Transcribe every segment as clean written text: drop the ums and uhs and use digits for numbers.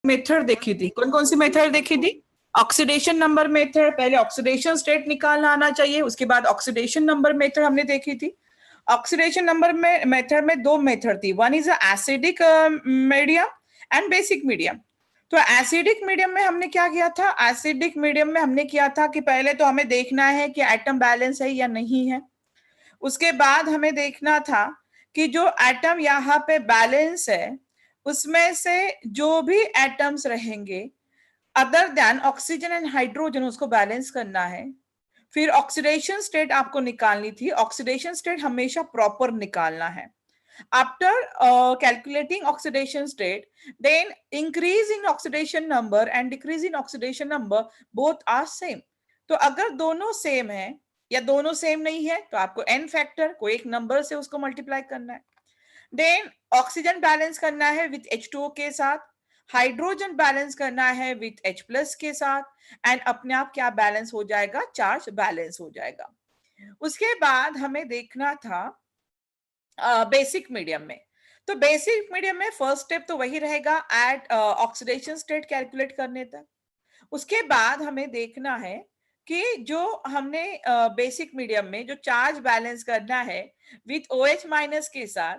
Method देखी थी, कौन कौन सी मेथड देखी थी? ऑक्सीडेशन नंबर मेथड, पहले ऑक्सीडेशन स्टेट निकालना आना चाहिए, उसके बाद ऑक्सीडेशन नंबर मेथड हमने देखी थी। ऑक्सीडेशन नंबर में मेथड में दो मेथड थी, one is acidic medium and basic medium. तो एसिडिक मीडियम में हमने क्या किया था? एसिडिक मीडियम में हमने किया था कि पहले तो हमें देखना है कि एटम बैलेंस है या नहीं है। उसके बाद हमें देखना था कि जो एटम यहाँ पे बैलेंस है उसमें से जो भी एटम्स रहेंगे other than oxygen and hydrogen, उसको बैलेंस करना है। फिर ऑक्सीडेशन स्टेट आपको निकालनी थी, ऑक्सीडेशन स्टेट हमेशा प्रॉपर निकालना है। After calculating oxidation state, then increase in oxidation number and decrease in oxidation number, both are same. तो अगर दोनों सेम है या दोनों सेम नहीं है तो आपको एन फैक्टर को एक नंबर से उसको मल्टीप्लाई करना है। देन ऑक्सीजन बैलेंस करना है विथ H2O के साथ, हाइड्रोजन बैलेंस करना है विथ H+ के साथ, एंड अपने आप क्या बैलेंस हो जाएगा? चार्ज बैलेंस हो जाएगा। उसके बाद हमें देखना था बेसिक मीडियम में। तो बेसिक मीडियम में फर्स्ट स्टेप तो वही रहेगा, एट ऑक्सीडेशन स्टेट कैलकुलेट करने तक। उसके बाद हमें देखना है कि जो हमने बेसिक मीडियम में जो चार्ज बैलेंस करना है विथ OH- के साथ,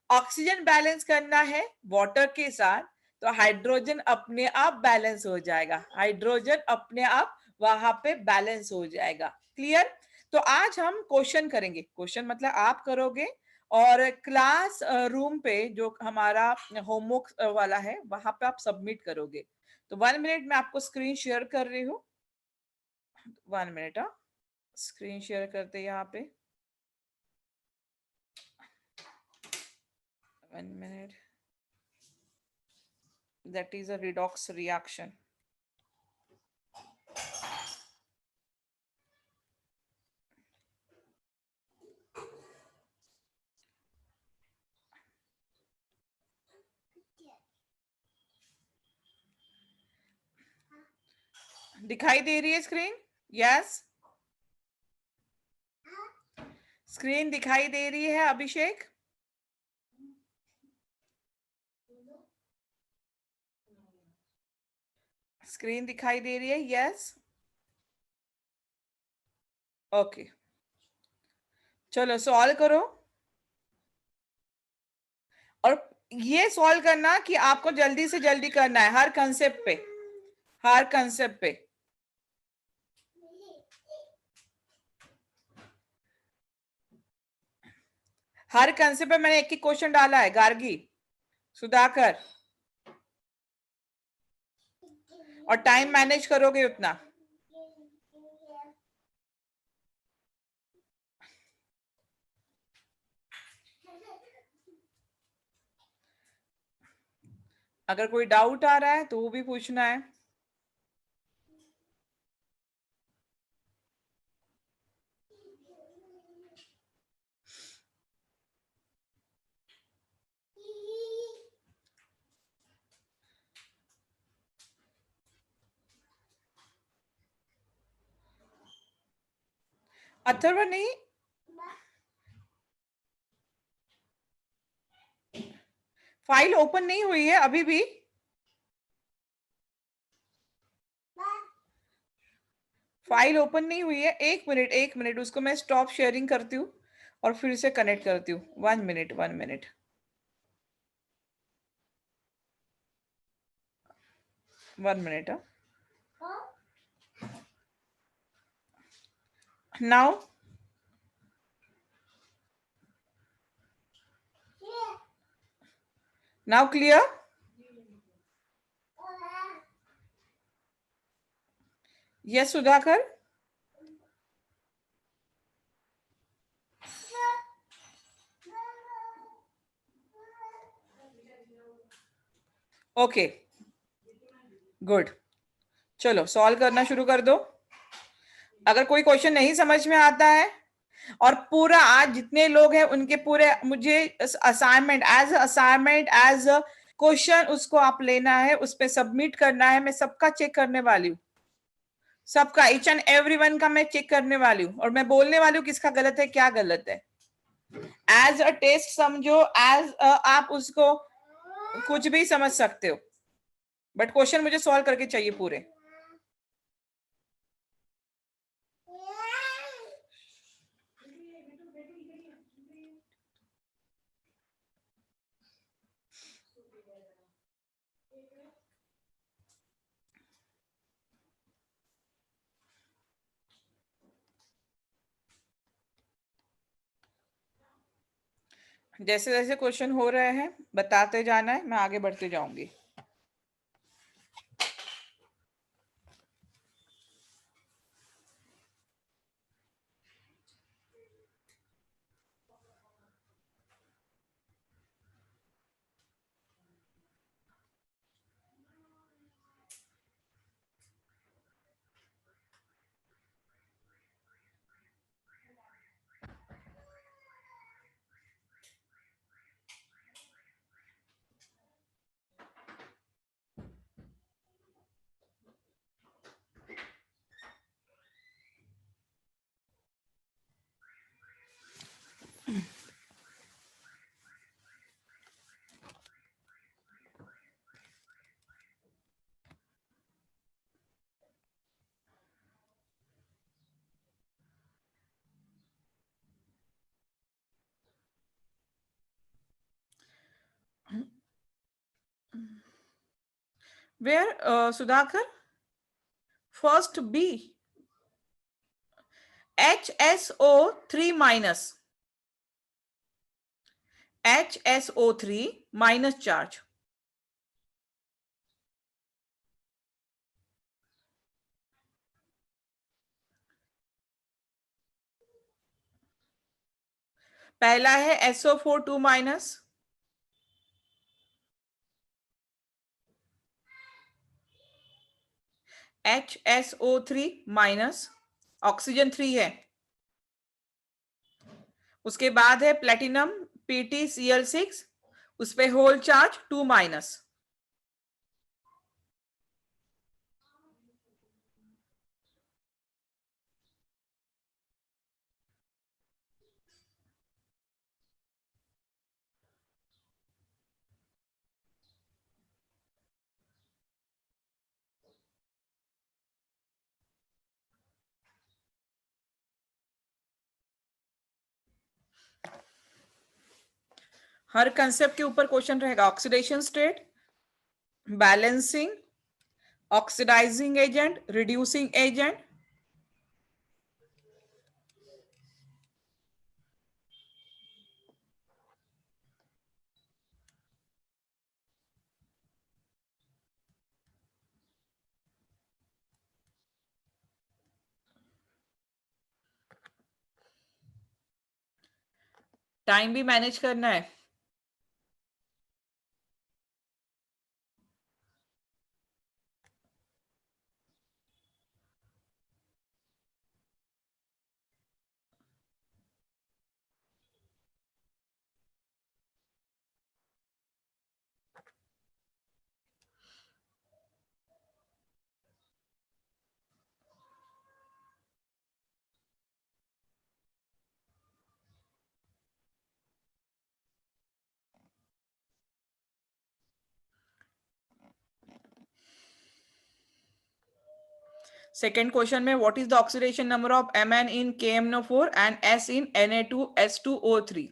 ऑक्सीजन बैलेंस करना है वाटर के साथ, तो हाइड्रोजन अपने आप बैलेंस हो जाएगा, हाइड्रोजन अपने आप वहां पे बैलेंस हो जाएगा। क्लियर? तो आज हम क्वेश्चन करेंगे, क्वेश्चन मतलब आप करोगे और क्लास रूम पे जो हमारा होमवर्क वाला है वहां पे आप सबमिट करोगे। तो 1 मिनट में आपको स्क्रीन शेयर कर रही हूँ, 1 मिनट। स्क्रीन शेयर करते यहाँ पे 1 minute. That is a redox reaction. दिखाई दे रही है स्क्रीन? यस, स्क्रीन दिखाई दे रही है अभिषेक? स्क्रीन दिखाई दे रही है? Yes, okay. चलो सॉल्व करो, और ये सॉल्व करना कि आपको जल्दी से जल्दी करना है, हर कंसेप्ट पे, हर कंसेप्ट पे। हर कंसेप्ट पे मैंने एक ही क्वेश्चन डाला है, गार्गी, सुधाकर, और टाइम मैनेज करोगे उतना। अगर कोई डाउट आ रहा है तो वो भी पूछना है। अथर्व नहीं, फाइल ओपन नहीं हुई है अभी भी? फाइल ओपन नहीं हुई है? एक मिनट, एक मिनट, उसको मैं स्टॉप शेयरिंग करती हूँ और फिर से कनेक्ट करती हूँ। 1 minute, 1 minute, 1 minute. Now now clear? Yes Sudhakar? Okay, good. चलो सॉल्व करना शुरू कर दो। अगर कोई क्वेश्चन नहीं समझ में आता है, और पूरा आज जितने लोग हैं उनके पूरे मुझे असाइनमेंट एज अ क्वेश्चन उसको आप लेना है, उस पर सबमिट करना है। मैं सबका चेक करने वाली हूँ, सबका, ईच एंड एवरी वन का मैं चेक करने वाली हूँ, और मैं बोलने वाली हूँ किसका गलत है क्या गलत है। एज अ टेस्ट समझो, एज आप उसको कुछ भी समझ सकते हो। बट क्वेश्चन मुझे सॉल्व करके चाहिए पूरे। जैसे जैसे क्वेश्चन हो रहे हैं बताते जाना है, मैं आगे बढ़ते जाऊंगी। Where, Sudhakar? First B. HSO3 minus. HSO3 minus charge. पहला है SO4 2 minus, HSO3 minus, oxygen 3 है। उसके बाद है प्लेटिनम PtCl6, उस पे होल चार्ज 2 माइनस। हर कंसेप्ट के ऊपर क्वेश्चन रहेगा। Oxidation state, balancing, oxidising agent, reducing agent. Time भी मैनेज करना है। सेकेंड क्वेश्चन में what is the oxidation number of Mn in KMnO4 and S in Na2S2O3?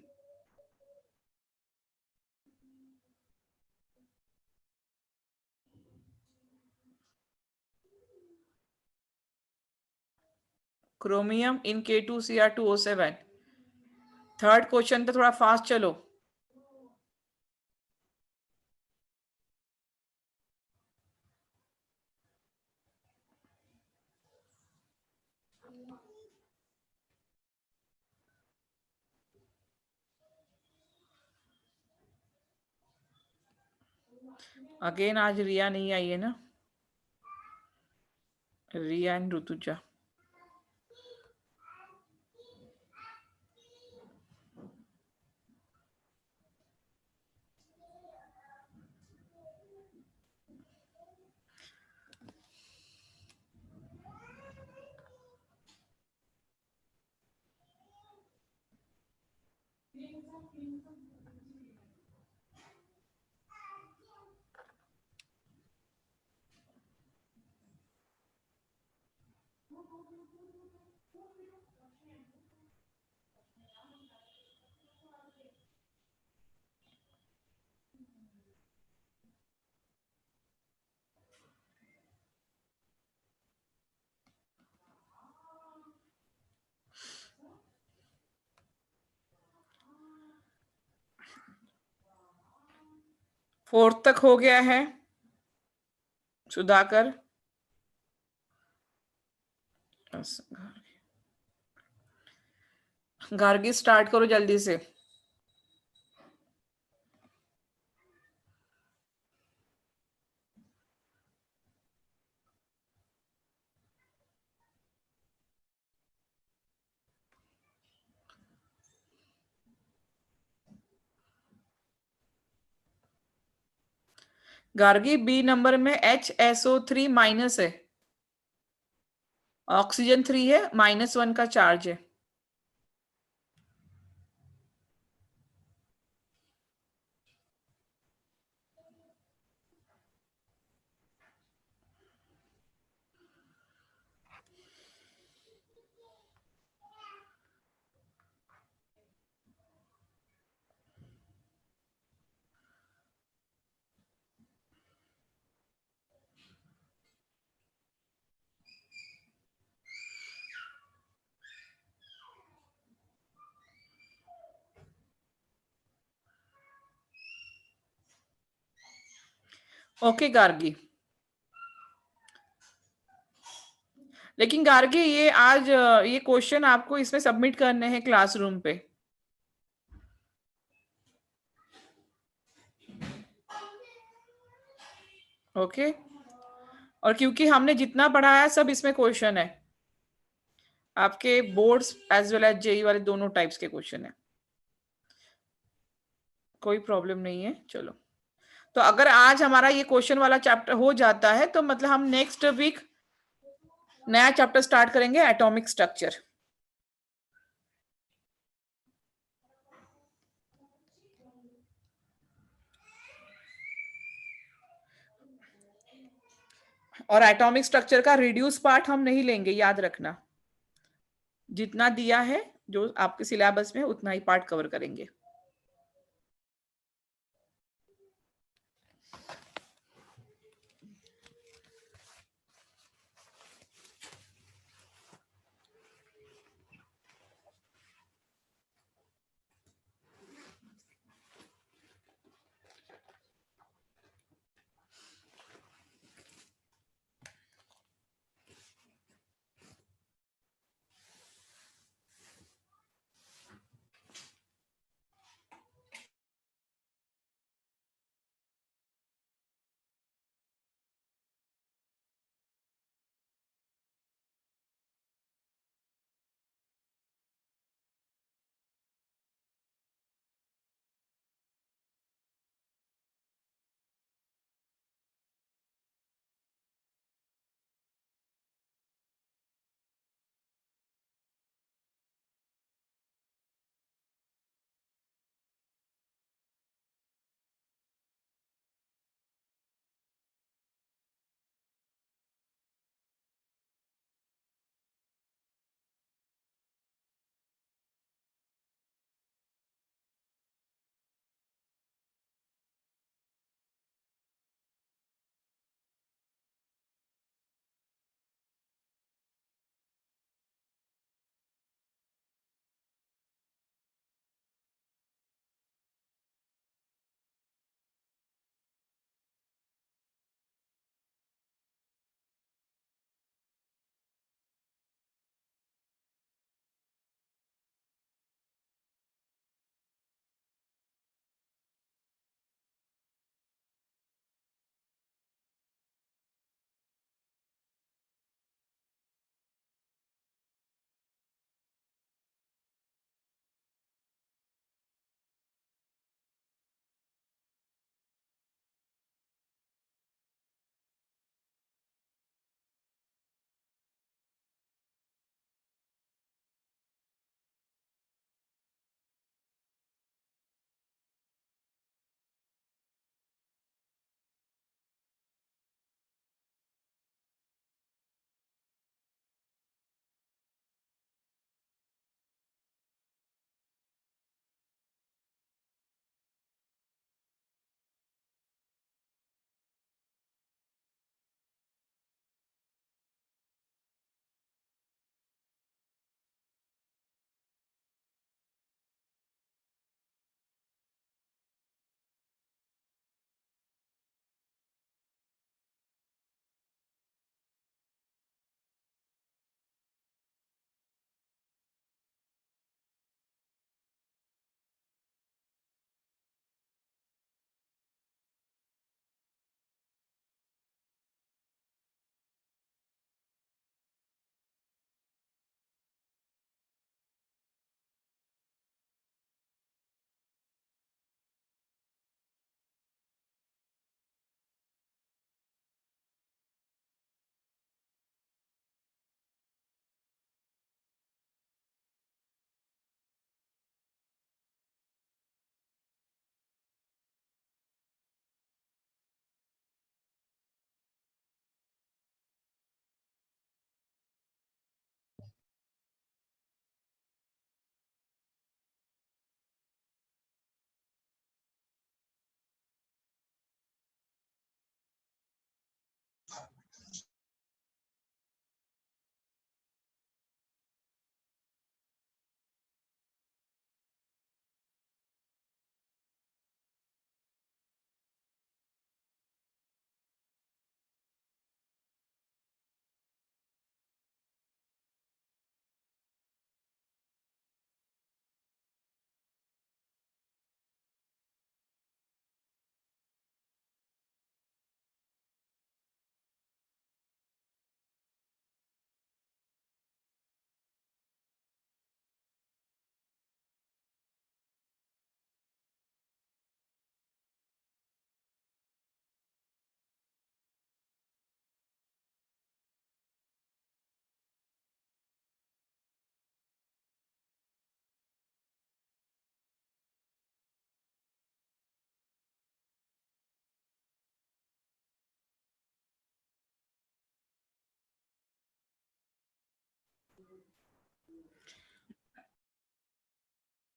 Chromium in K2Cr2O7। Third question पे थोड़ा fast चलो। Again आज रिया नहीं आई है ना, रिया एंड ऋतुजा। फोर्थ तक हो गया है सुधाकर? गार्गी स्टार्ट करो जल्दी से। गार्गी बी नंबर में HSO3 माइनस है, ऑक्सीजन 3 है, -1 का चार्ज है। ओके गार्गी, लेकिन गार्गी ये आज ये क्वेश्चन आपको इसमें सबमिट करने हैं क्लासरूम पे। ओके, और क्योंकि हमने जितना पढ़ाया सब इसमें क्वेश्चन है, आपके boards as well as JEE वाले दोनों टाइप्स के क्वेश्चन है, कोई प्रॉब्लम नहीं है। चलो, तो अगर आज हमारा ये क्वेश्चन वाला चैप्टर हो जाता है तो मतलब हम नेक्स्ट वीक नया चैप्टर स्टार्ट करेंगे, एटॉमिक स्ट्रक्चर। और एटॉमिक स्ट्रक्चर का रिड्यूस पार्ट हम नहीं लेंगे, याद रखना। जितना दिया है जो आपके सिलेबस में उतना ही पार्ट कवर करेंगे।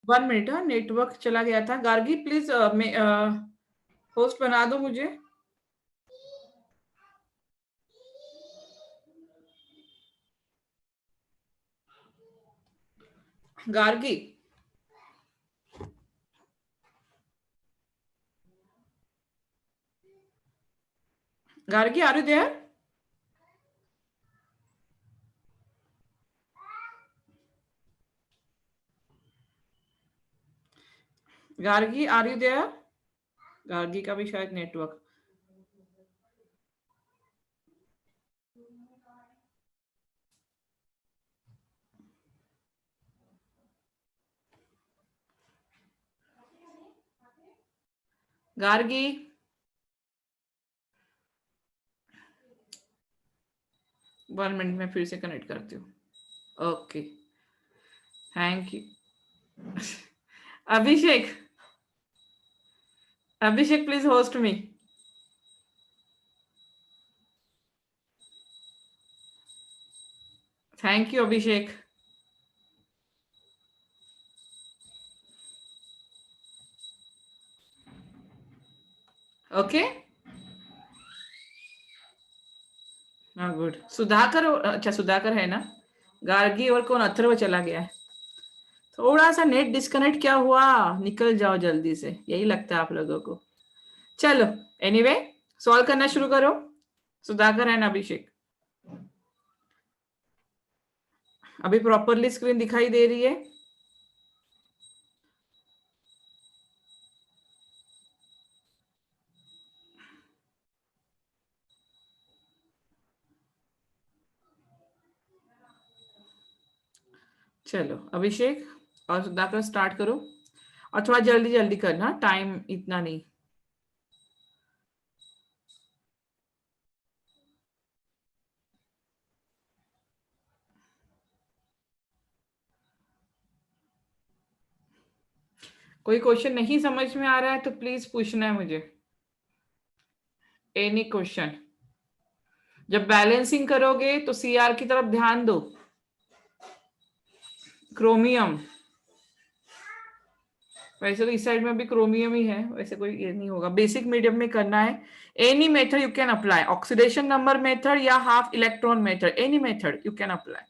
वन मिनट, हाँ नेटवर्क चला गया था। गार्गी प्लीज होस्ट बना दो मुझे। Gargi, Gargi are you there? Gargi are you there? Gargi का भी शायद नेटवर्क। गार्गी, वन मिनट में फिर से कनेक्ट करती हूँ। Okay, thank you. Abhishek, Abhishek please host me. Thank you Abhishek. Okay, हाँ गुड। सुधाकर, अच्छा सुधाकर है ना। गार्गी और कौन, अथर्व चला गया है। थोड़ा सा नेट डिस्कनेक्ट क्या हुआ, निकल जाओ जल्दी से, यही लगता है आप लोगों को। चलो एनीवे, सॉल्व करना शुरू करो। सुधाकर एंड अभिषेक, अभी प्रॉपरली स्क्रीन दिखाई दे रही है? चलो अभिषेक और सुधाकर स्टार्ट करो, और थोड़ा जल्दी जल्दी करना, टाइम इतना नहीं। कोई क्वेश्चन नहीं समझ में आ रहा है तो प्लीज पूछना है मुझे, एनी क्वेश्चन। जब बैलेंसिंग करोगे तो सीआर की तरफ ध्यान दो। क्रोमियम, वैसे तो इस साइड में भी क्रोमियम ही है, वैसे कोई ये नहीं होगा। बेसिक मीडियम में करना है। Any method you can apply, oxidation number method या half electron method, any method you can apply.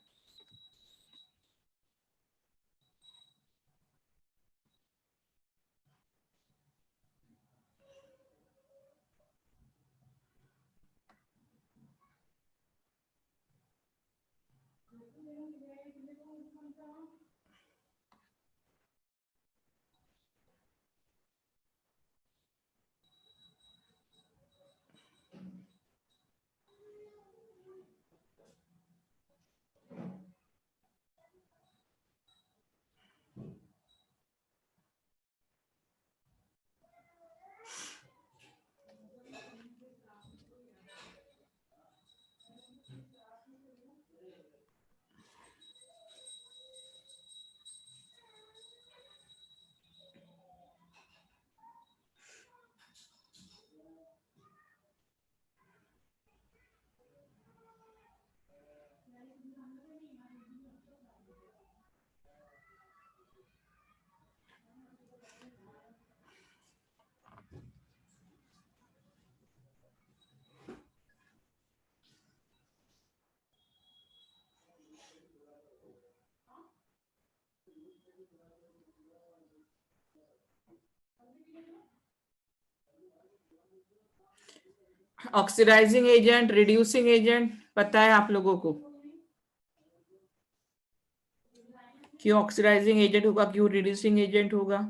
Oxidising agent, reducing agent पता है आप लोगों को? क्यों ऑक्सीडाइजिंग एजेंट होगा, क्यों रिड्यूसिंग एजेंट होगा?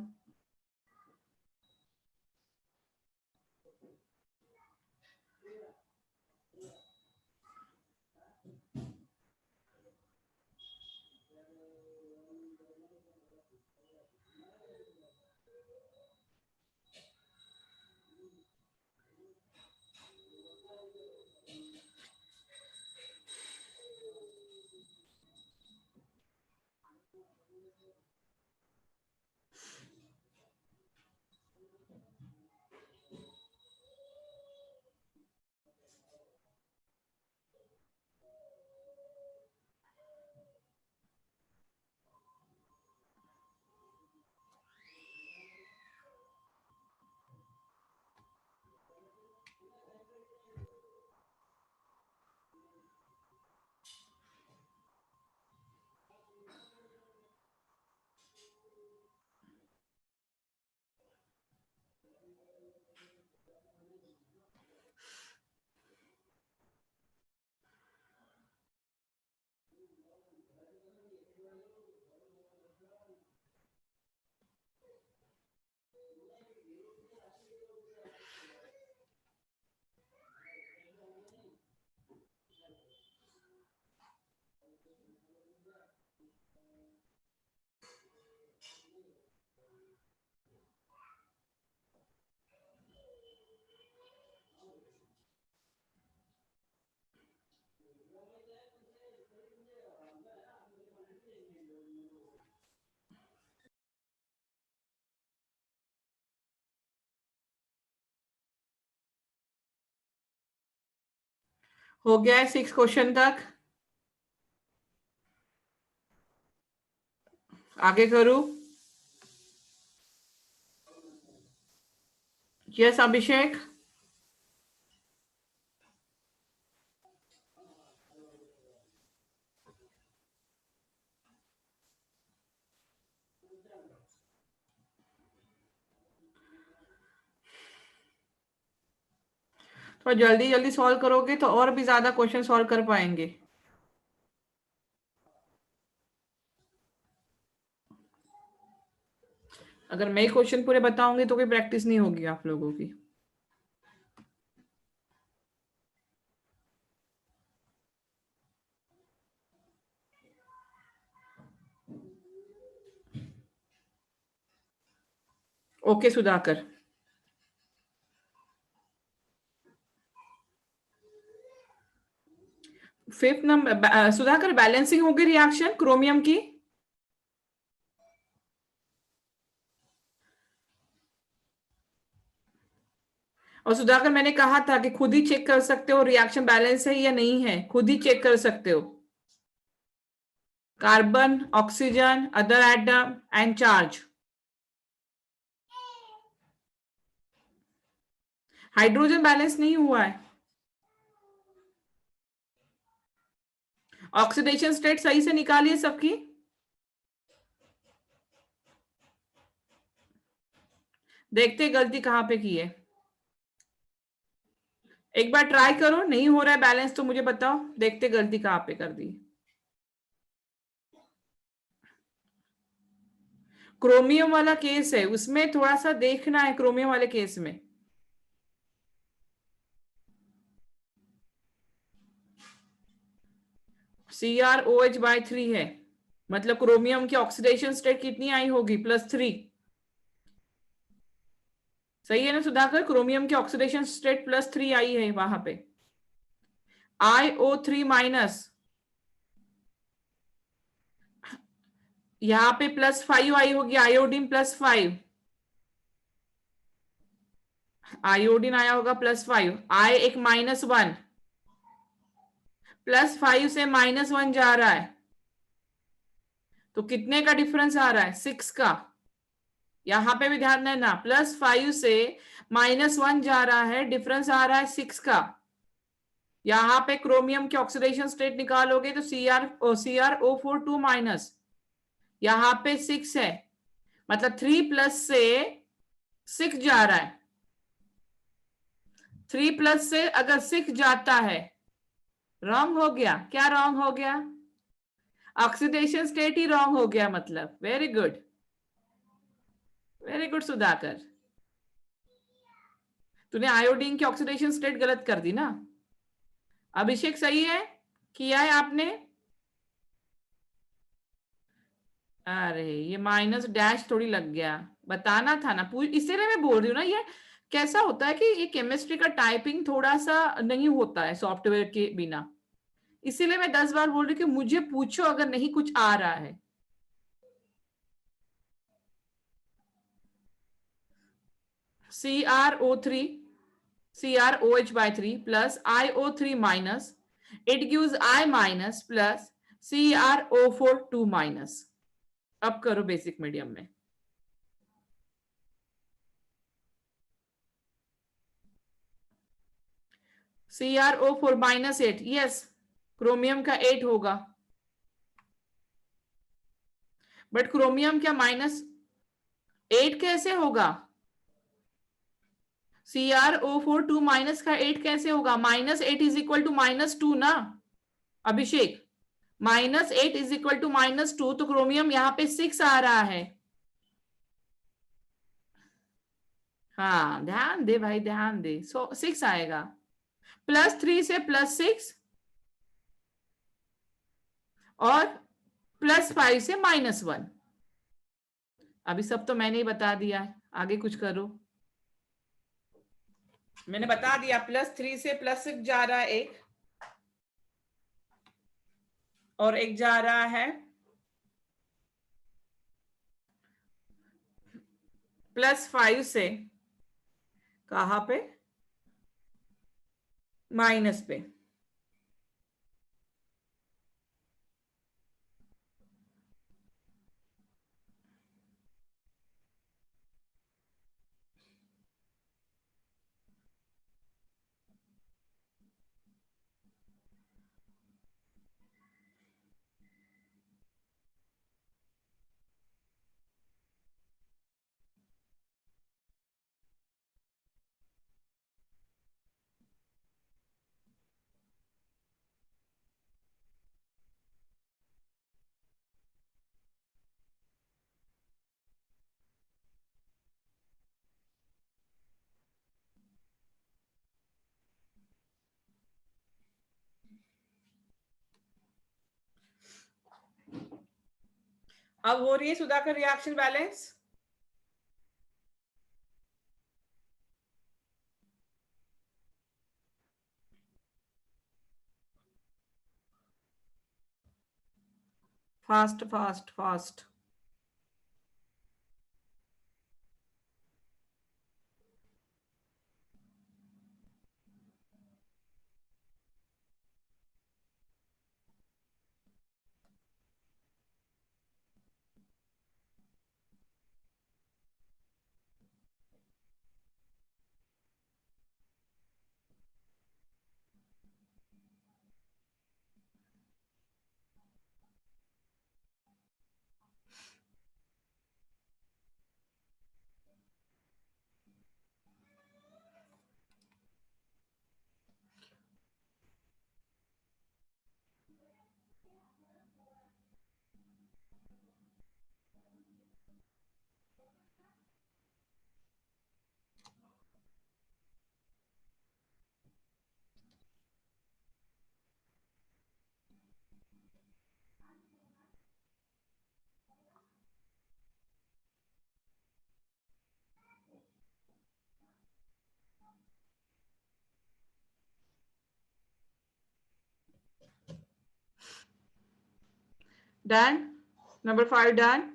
हो गया है 6 क्वेश्चन तक। आगे करूं? यस अभिषेक। थोड़ा जल्दी जल्दी सॉल्व करोगे तो और भी ज्यादा क्वेश्चन सॉल्व कर पाएंगे। अगर मैं क्वेश्चन पूरे बताऊंगी तो कोई प्रैक्टिस नहीं होगी आप लोगों की। Okay Sudhakar. Fifth number Sudhakar, balancing होगी रिएक्शन क्रोमियम की। और सुधाकर मैंने कहा था कि खुद ही चेक कर सकते हो रिएक्शन बैलेंस है या नहीं है, खुद ही चेक कर सकते हो। Carbon, oxygen, other atom and charge. Hydrogen balance नहीं हुआ है। ऑक्सीडेशन स्टेट सही से निकालिए सबकी। देखते गलती कहां पे की है। एक बार ट्राई करो, नहीं हो रहा है बैलेंस तो मुझे बताओ, देखते गलती कहां पे कर दी। क्रोमियम वाला केस है, उसमें थोड़ा सा देखना है क्रोमियम वाले केस में। CrOH/3 है, मतलब क्रोमियम की ऑक्सीडेशन स्टेट कितनी आई होगी? +3। सही है ना सुधाकर? क्रोमियम की ऑक्सीडेशन स्टेट +3 आई है वहां पे। IO3-, यहां पे +5 आई होगी, आयोडीन +5। आयोडीन आया होगा +5, आई एक -1, +5 से -1 जा रहा है, तो कितने का डिफरेंस आ रहा है? 6 का। यहां पे भी ध्यान देना, +5 से -1 जा रहा है, डिफरेंस आ रहा है 6 का। यहां पे क्रोमियम की ऑक्सीडेशन स्टेट निकालोगे तो CrO4 2-, यहां पे 6 है, मतलब 3+ से 6 जा रहा है। 3+ से अगर 6 जाता है, रॉन्ग हो गया क्या? रॉन्ग हो गया, ऑक्सीडेशन स्टेट ही रॉन्ग हो गया मतलब। Very good, very good Sudhakar. तूने आयोडीन की ऑक्सीडेशन स्टेट गलत कर दी ना। अभिषेक सही है, किया है आपने? अरे ये माइनस डैश थोड़ी लग गया, बताना था ना, इसीलिए मैं बोल रही हूँ ना, ये कैसा होता है कि ये केमिस्ट्री का टाइपिंग थोड़ा सा नहीं होता है सॉफ्टवेयर के बिना, इसीलिए मैं 10 बार बोल रही हूँ कि मुझे पूछो अगर नहीं कुछ आ रहा है। CrO3 CrOH/3 plus IO3-, it gives I- plus CrO4 2-। अब करो बेसिक मीडियम में। CrO4-8, यस, क्रोमियम का 8 होगा, बट क्रोमियम क्या -8 कैसे होगा? CrO4 2- का 8 कैसे होगा? -8 इज इक्वल टू -2 ना अभिषेक। -8 इज इक्वल टू -2, तो क्रोमियम यहाँ पे 6 आ रहा है। हाँ ध्यान दे भाई, ध्यान दे, 6 आएगा, +3 से +6 और +5 से -1। अभी सब तो मैंने ही बता दिया है, आगे कुछ करो। मैंने बता दिया, +3 से +6 जा रहा है एक, और एक जा रहा है +5 से कहां पे? माइनस पे। अब हो रही है Sudhakar reaction balance? Fast fast fast. Done. Number 5 done.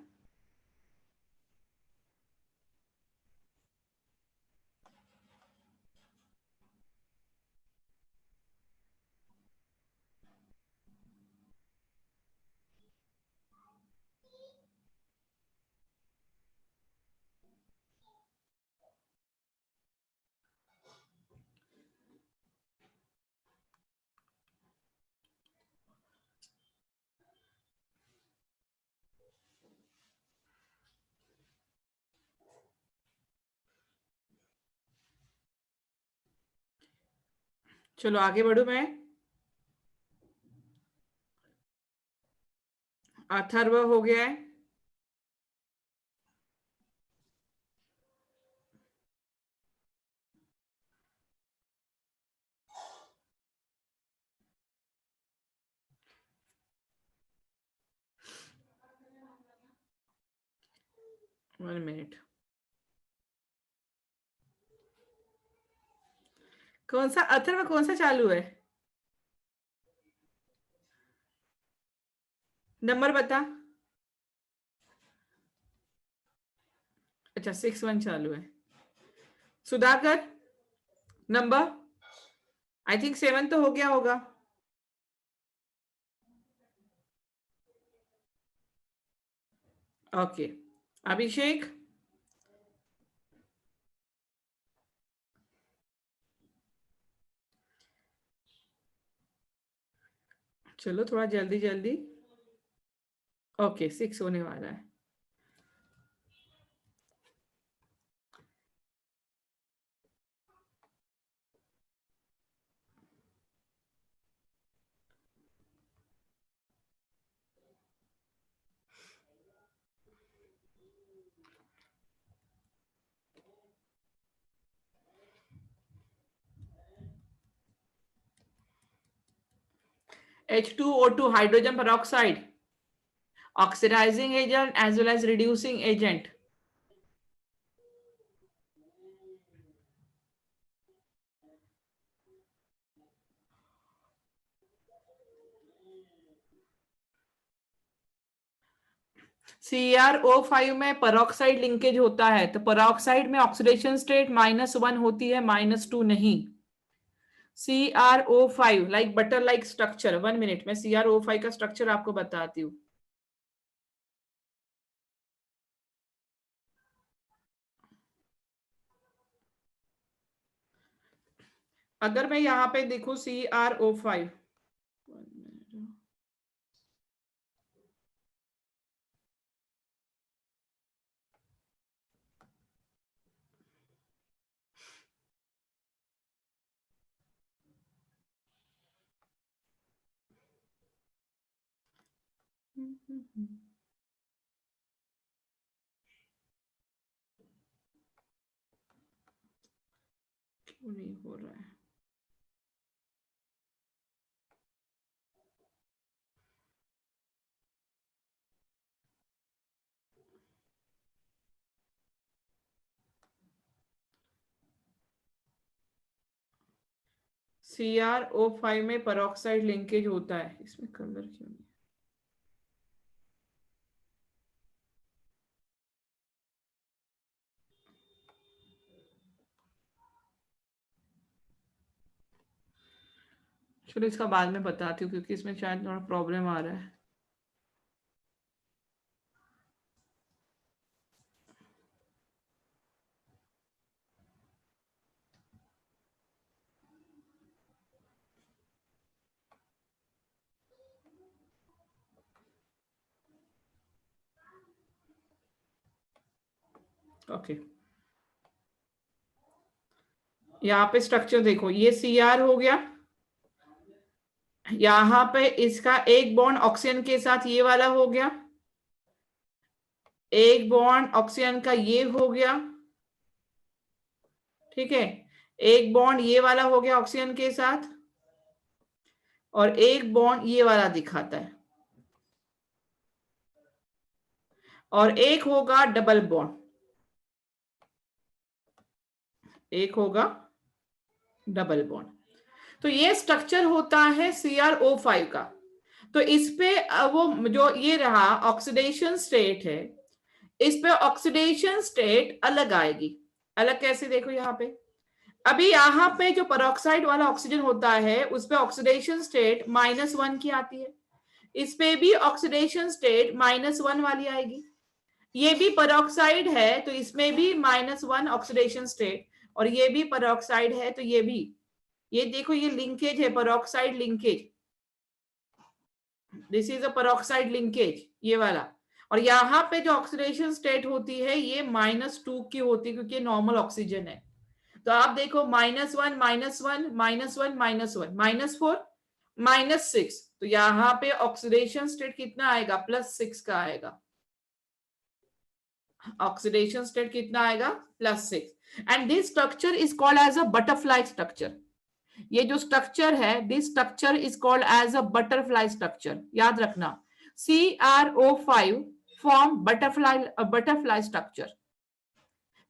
चलो आगे बढ़ू मैं। अथर्व हो गया है। One minute. कौन सा अथर्व, कौन सा चालू है? नंबर बता। अच्छा 6-1 चालू है। सुधाकर नंबर, आई थिंक 7 तो हो गया होगा। ओके। अभिषेक। चलो थोड़ा जल्दी जल्दी। ओके 6 होने वाला है। H2O2 hydrogen peroxide, oxidizing agent as well as reducing agent. CrO5 में peroxide लिंकेज होता है, तो peroxide में ऑक्सीडेशन स्टेट -1 होती है, -2 नहीं। CrO5 like butter like structure. 1 minute में CrO5 का स्ट्रक्चर आपको बताती हूँ। अगर मैं यहाँ पे देखूं CrO5, क्यों नहीं हो रहा है? CrO5 में पेरोक्साइड लिंकेज होता है, इसमें कलर क्यों नहीं? चलो इसका बाद में बताती हूँ, क्योंकि इसमें शायद थोड़ा प्रॉब्लम आ रहा है। ओके, यहाँ पे स्ट्रक्चर देखो, ये Cr हो गया, यहाँ पे इसका एक बॉन्ड ऑक्सीजन के साथ ये वाला हो गया, एक बॉन्ड ऑक्सीजन का ये हो गया, ठीक है, एक बॉन्ड ये वाला हो गया ऑक्सीजन के साथ, और एक बॉन्ड ये वाला दिखाता है, और एक होगा डबल बॉन्ड, एक होगा डबल बॉन्ड। तो ये स्ट्रक्चर होता है CrO5 का। तो इस पे वो जो ये रहा ऑक्सीडेशन स्टेट है, इस पे ऑक्सीडेशन स्टेट अलग आएगी। अलग कैसे, देखो यहाँ पे, अभी यहाँ पे जो पेरोक्साइड वाला ऑक्सीजन होता है उस पे ऑक्सीडेशन स्टेट -1 की आती है, इस पे भी ऑक्सीडेशन स्टेट -1 वाली आएगी। ये भी पेरोक्साइड है तो इसमें भी -1 ऑक्सीडेशन स्टेट, और ये भी पेरोक्साइड है तो ये भी, ये देखो ये लिंकेज है, peroxide linkage, this is a peroxide linkage, ये वाला। और यहाँ पे जो ऑक्सीडेशन स्टेट होती है ये -2 की होती है, क्योंकि नॉर्मल ऑक्सीजन है। तो आप देखो -1 -1 -1 -1 -4 -6, तो यहाँ पे ऑक्सीडेशन स्टेट कितना आएगा, +6 का आएगा। ऑक्सीडेशन स्टेट कितना आएगा, +6। And this structure is called as a butterfly structure. ये जो स्ट्रक्चर है, this structure is called as a butterfly structure, याद रखना। CrO5 form butterfly structure.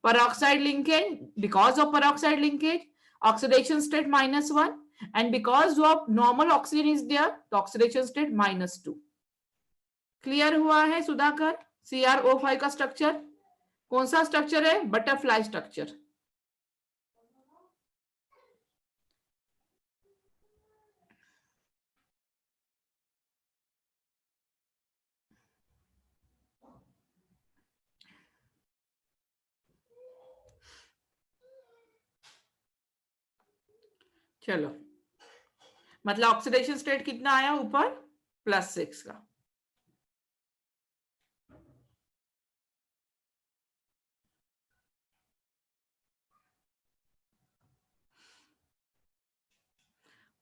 Peroxide linkage, because of peroxide linkage, oxidation state -1, and because of normal oxygen is there, the oxidation state -2। Clear हुआ है Sudhakar? CrO5 का structure कौन सा structure है, butterfly structure. चलो, मतलब ऑक्सीडेशन स्टेट कितना आया ऊपर, +6 का।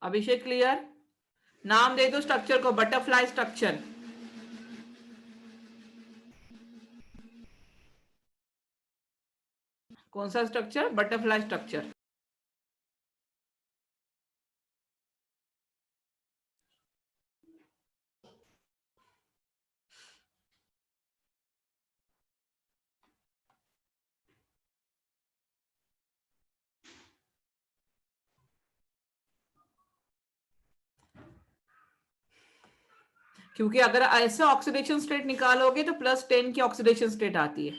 अभिषेक क्लियर? नाम दे दो स्ट्रक्चर को, बटरफ्लाई स्ट्रक्चर। कौन सा स्ट्रक्चर, बटरफ्लाई स्ट्रक्चर। क्योंकि अगर ऐसे ऑक्सीडेशन स्टेट निकालोगे तो +10 की ऑक्सीडेशन स्टेट आती है,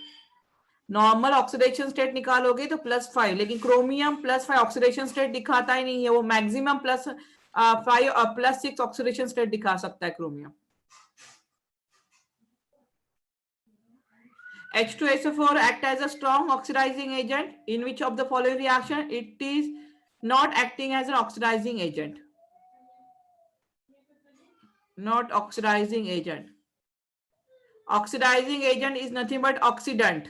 नॉर्मल ऑक्सीडेशन स्टेट निकालोगे तो +5, लेकिन क्रोमियम +5 ऑक्सीडेशन स्टेट दिखाता ही नहीं है, वो मैक्सिमम +5 और +6 ऑक्सीडेशन स्टेट दिखा सकता है chromium. H2SO4 act as a strong oxidizing agent. In which of the following reaction it is not acting as an oxidizing agent? Not oxidizing agent. Oxidizing agent is nothing but oxidant.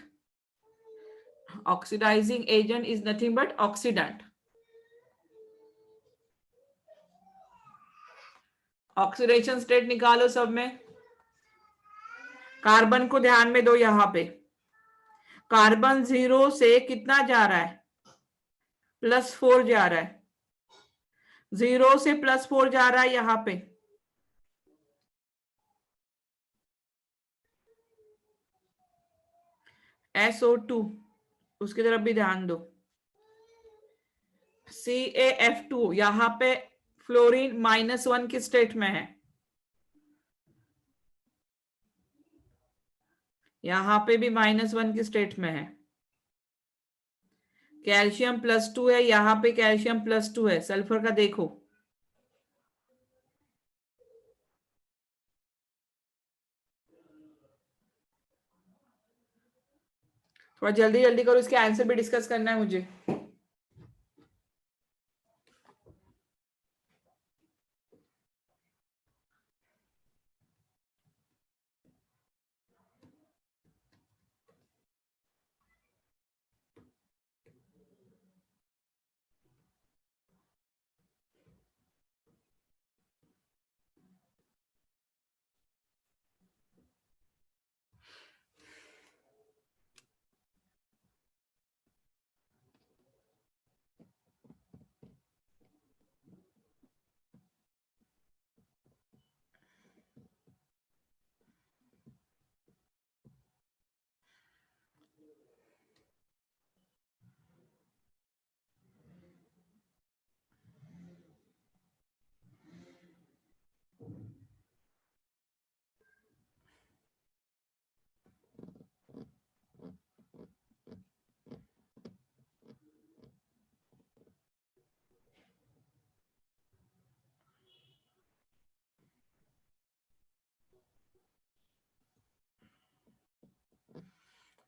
Oxidizing agent is nothing but oxidant. Oxidation state निकालो सब में। Carbon को ध्यान में दो, यहां पे carbon 0 से कितना जा रहा है, +4 जा रहा है, 0 से +4 जा रहा है यहां पे। SO2 उसकी तरफ भी ध्यान दो। CaF2, यहाँ पे फ्लोरीन -1 की स्टेट में है, यहाँ पे भी -1 की स्टेट में है। कैल्शियम +2 है, यहाँ पे कैल्शियम +2 है। सल्फर का देखो, थोड़ा जल्दी जल्दी करो, इसके आंसर भी डिस्कस करना है मुझे।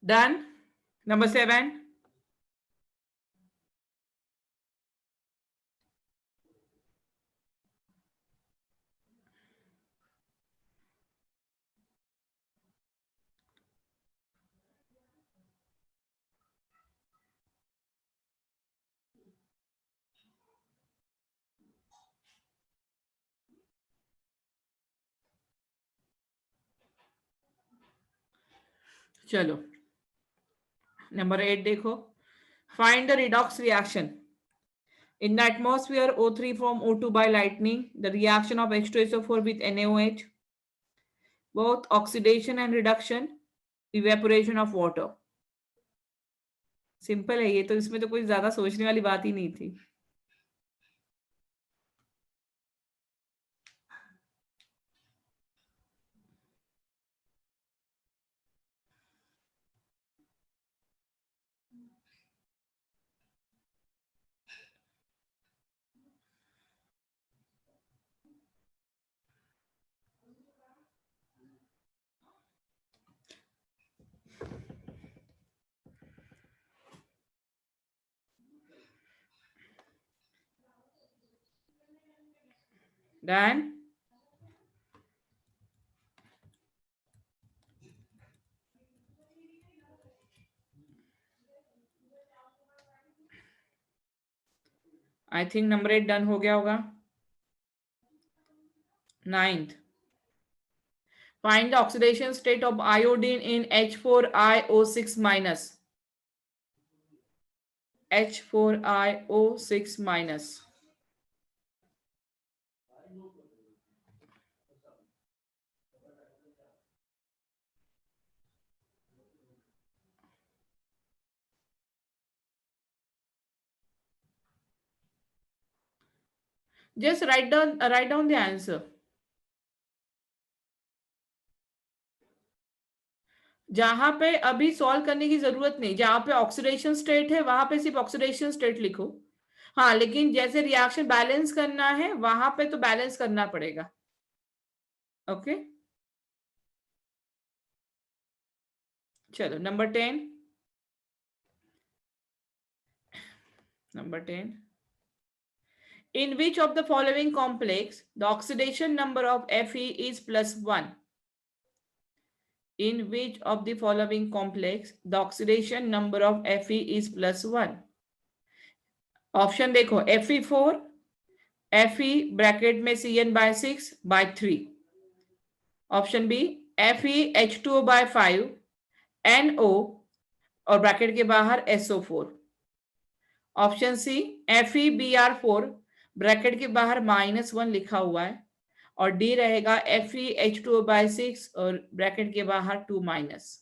डन। नंबर 7, चलो नंबर 8 देखो। Find the redox reaction in the atmosphere O3 from O2 by lightning, the reaction of H2SO4 with NaOH, both oxidation and reduction, evaporation of water। Simple है ये तो, इसमें तो कोई ज्यादा सोचने वाली बात ही नहीं थी। Done. I think number 8 done हो गया होगा। 9th, find the oxidation state of iodine in H4IO6 minus। H4IO6 minus। Just write down the answer। जहां पे अभी सॉल्व करने की जरूरत नहीं, जहां पे ऑक्सीडेशन स्टेट है वहां पे सिर्फ ऑक्सीडेशन स्टेट लिखो। हाँ, लेकिन जैसे रिएक्शन बैलेंस करना है वहां पे तो बैलेंस करना पड़ेगा। ओके, चलो number 10। Number 10, in which of the following complex the oxidation number of Fe is +1? In which of the following complex the oxidation number of Fe is +1? Option देखो, Fe4, Fe bracket में Cn/6/3। Option B FeH2O/5 NO और bracket के बाहर SO4। Option C FeBr4 bracket के बाहर -1 लिखा हुआ है, और डी रहेगा FeH2O/6 और ब्रैकेट के बाहर 2-।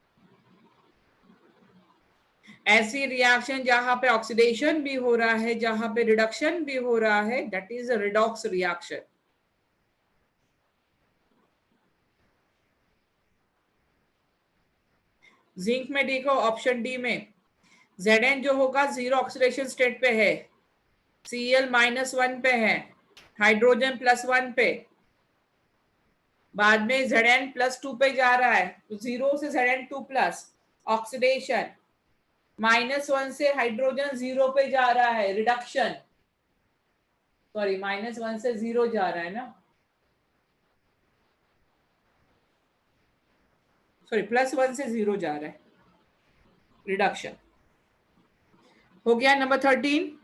ऐसी रिएक्शन जहां पे ऑक्सीडेशन भी हो रहा है, जहां पे रिडक्शन भी हो रहा है, that is a redox reaction. Zinc में देखो ऑप्शन डी में Zn जो होगा जीरो ऑक्सीडेशन स्टेट पे है, Cl-1 पे है, हाइड्रोजन +1 पे, बाद में Zn+2 पे जा रहा है, तो 0 से Zn2+ ऑक्सीडेशन, -1 से हाइड्रोजन 0 पे जा रहा है, रिडक्शन, सॉरी -1 से 0 जा रहा है ना, सॉरी +1 से 0 जा रहा है, रिडक्शन। हो गया number 13।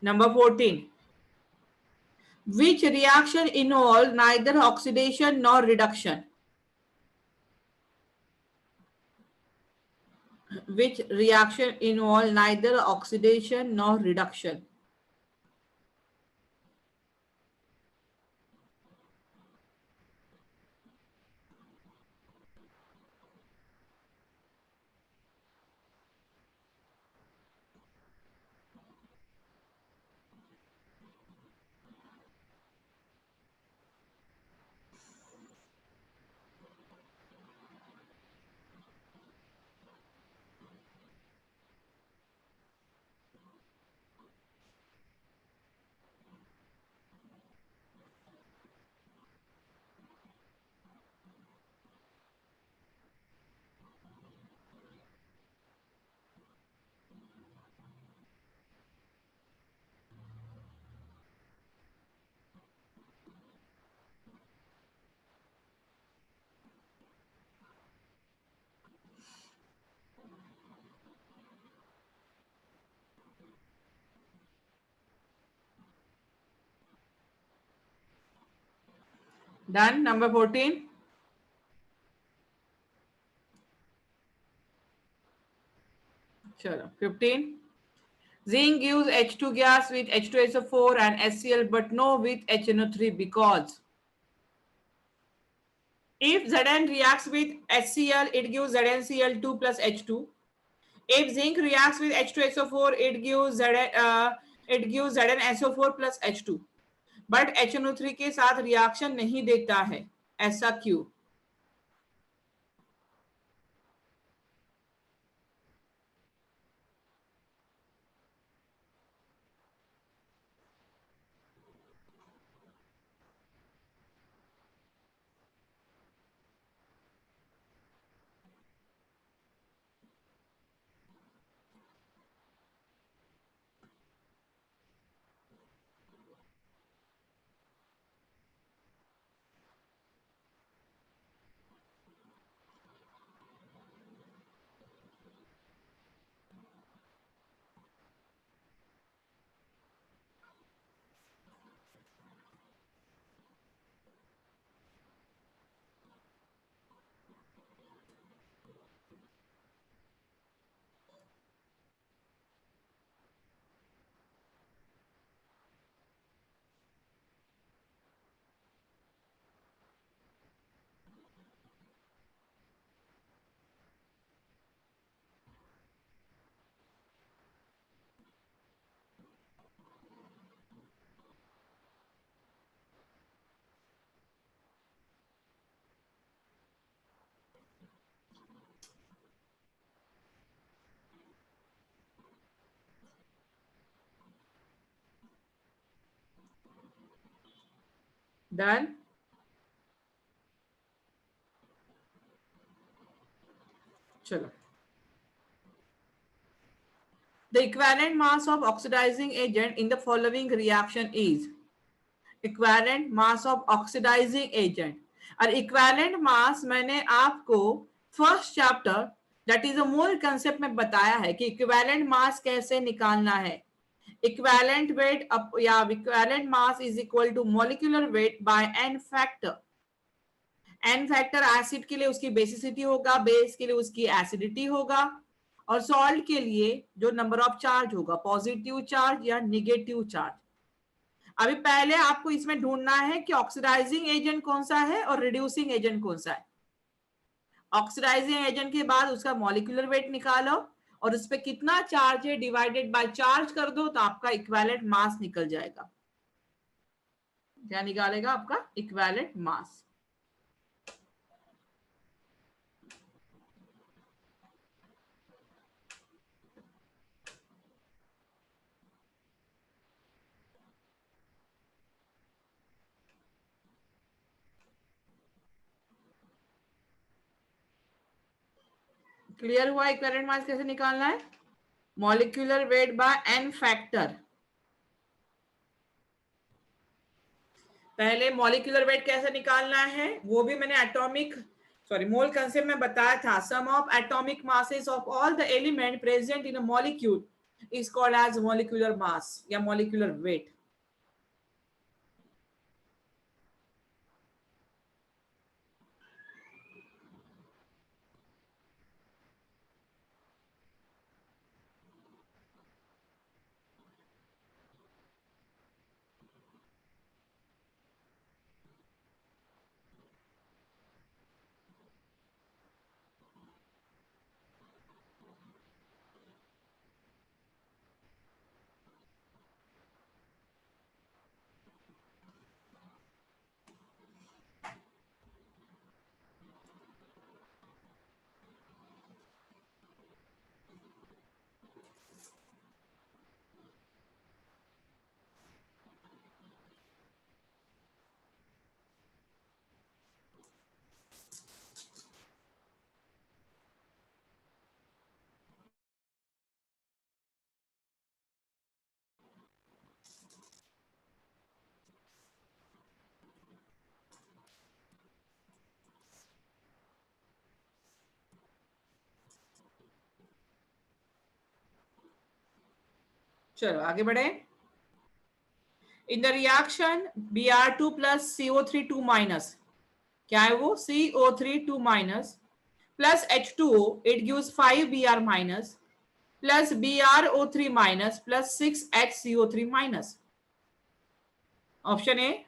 Number 14. Which reaction involves neither oxidation nor reduction? Which reaction involves neither oxidation nor reduction? Done. Number 14. Chalo. 15. Zinc gives H2 gas with H2SO4 and HCl but no with HNO3 because if Zn reacts with HCl, it gives ZnCl2 plus H2. If zinc reacts with H2SO4, it gives ZnSO4 plus H2. But HNO3 के साथ reaction नहीं देता है, ऐसा क्यों? Done. चलो, the equivalent mass of oxidizing agent in the following reaction is equivalent mass of oxidizing agent. और equivalent mass मैंने आपको first chapter that is a mole concept में बताया है कि equivalent mass कैसे निकालना है. Equivalent weight या equivalent mass is equal to molecular weight by n factor. n factor acid के लिए उसकी बेसिसिटी होगा, बेस के लिए उसकी एसिडिटी होगा, और सॉल्ट के लिए जो नंबर ऑफ चार्ज होगा, पॉजिटिव चार्ज या निगेटिव चार्ज. अभी पहले आपको इसमें ढूंढना है कि ऑक्सीडाइजिंग एजेंट कौन सा है और रिड्यूसिंग एजेंट कौन सा है. ऑक्सीडाइजिंग एजेंट के बाद उसका मॉलिक्यूलर वेट निकालो और उस पर कितना चार्ज है डिवाइडेड बाय चार्ज कर दो, तो आपका इक्विवेलेंट मास निकल जाएगा. क्या निकालेगा? आपका इक्विवेलेंट मास. क्लियर हुआ इक्विवेलेंट मास कैसे निकालना है? Molecular weight by N factor. पहले मॉलिक्यूलर वेट कैसे निकालना है वो भी मैंने मोल कंसेप्ट में बताया था. Sum of atomic masses of all the element present in a molecule is called as molecular mass या मॉलिक्यूलर वेट. चलो आगे बढ़े. In the reaction Br2 plus CO3 2 minus, क्या है वो? CO3 2 minus plus H2O, it gives 5 Br minus plus BrO3 minus plus 6 HCO3 minus. Option A,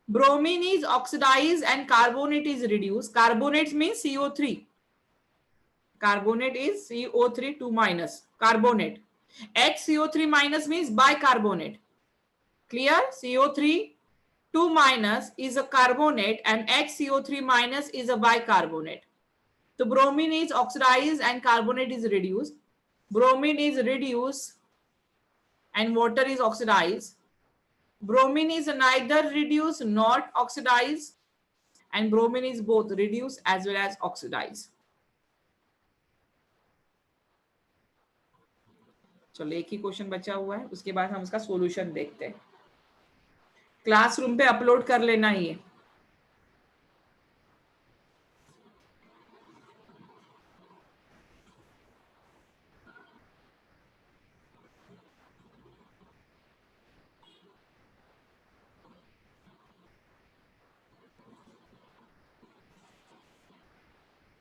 bromine is oxidized and carbonate is reduced. Carbonate means CO3. Carbonate is CO3 2 minus. Carbonate. HCO3 minus means bicarbonate. Clear? CO3 2 minus is a carbonate and HCO3 minus is a bicarbonate. So bromine is oxidized and carbonate is reduced. Bromine is reduced and water is oxidized. Bromine is neither reduced nor oxidized, and bromine is both reduced as well as oxidized. चलो एक ही question बचा हुआ है, उसके बाद हम इसका solution देखते हैं. क्लासरूम पे अपलोड कर लेना ये.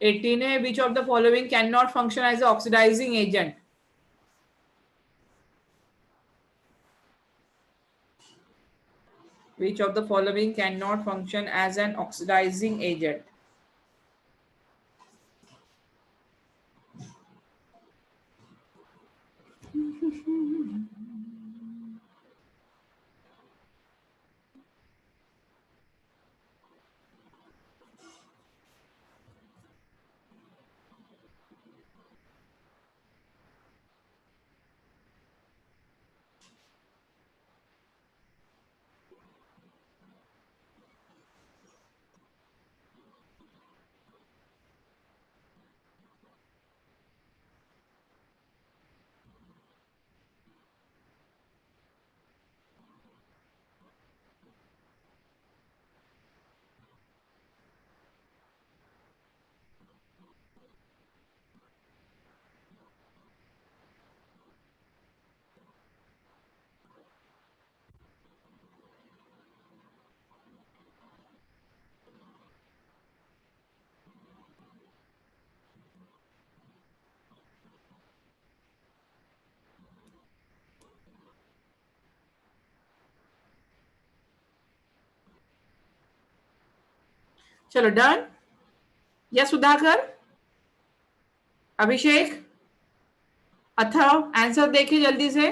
एटीन है, which of the following can not function as oxidising agent. Which of the following cannot function as an oxidizing agent? चलो डन। या सुधाकर, अभिषेक, अथर्व, आंसर देखिए जल्दी से।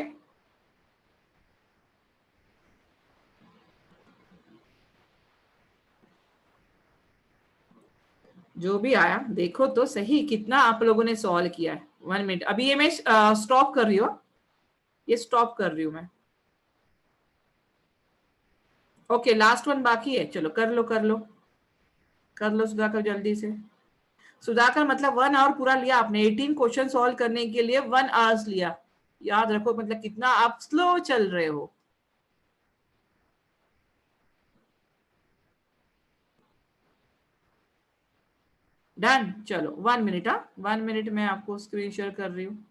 जो भी आया देखो तो सही कितना आप लोगों ने सॉल्व किया है। 1 मिनट, अभी ये मैं स्टॉप कर रही हूँ, ये स्टॉप कर रही हूँ मैं। ओके, लास्ट वन बाकी है, चलो कर लो कर लो कर लो सुधाकर जल्दी से। सुधाकर मतलब 1 आवर पूरा लिया आपने, 18 क्वेश्चन सॉल्व करने के लिए 1 आवर्स लिया। याद रखो मतलब कितना आप स्लो चल रहे हो। डन, चलो 1 मिनट, 1 मिनट में आपको स्क्रीन शेयर कर रही हूँ।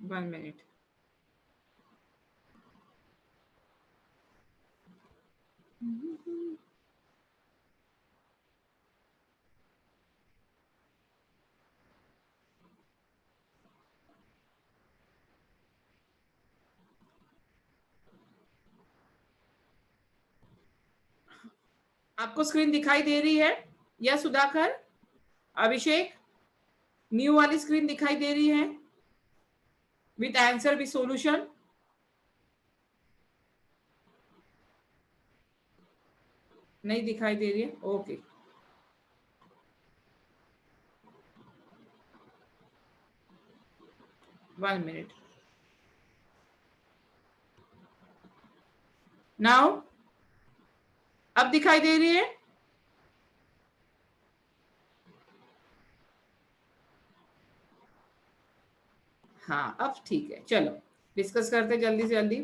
One minute. आपको स्क्रीन दिखाई दे रही है? या सुधाकर, अभिषेक, न्यू वाली स्क्रीन दिखाई दे रही है विथ आंसर विथ सॉल्यूशन? नहीं दिखाई दे रही है, ओके। वन मिनट नाउ, अब दिखाई दे रही है? हाँ अब ठीक है, चलो डिस्कस करते जल्दी से जल्दी।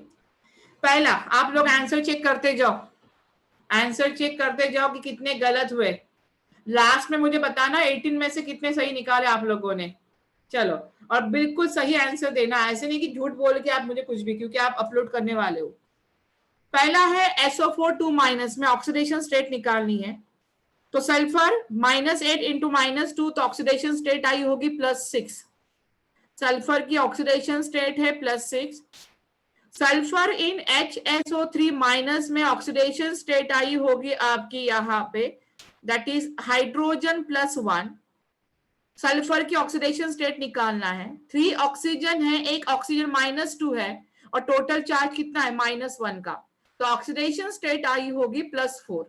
पहला आप लोग आंसर चेक करते जाओ, आंसर चेक करते जाओ कि कितने गलत हुए। लास्ट में मुझे बताना 18 में से कितने सही निकाले आप लोगों ने। चलो, और बिल्कुल सही आंसर देना, ऐसे नहीं कि झूठ बोल के आप मुझे कुछ भी, क्योंकि आप अपलोड करने वाले हो। पहला है SO4 माइनस में ऑक्सीडेशन स्टेट निकालनी है। तो सल्फर -8 इंटू -2, तो ऑक्सीडेशन स्टेट आई होगी +6। सल्फर की ऑक्सीडेशन स्टेट है +6। सल्फर इन HSO3 माइनस में ऑक्सीडेशन स्टेट आई होगी आपकी यहाँ पे, दैट इज हाइड्रोजन +1। सल्फर की ऑक्सीडेशन स्टेट निकालना है। 3 ऑक्सीजन है, एक ऑक्सीजन -2 है, और टोटल चार्ज कितना है -1 का, तो ऑक्सीडेशन स्टेट आई होगी +4।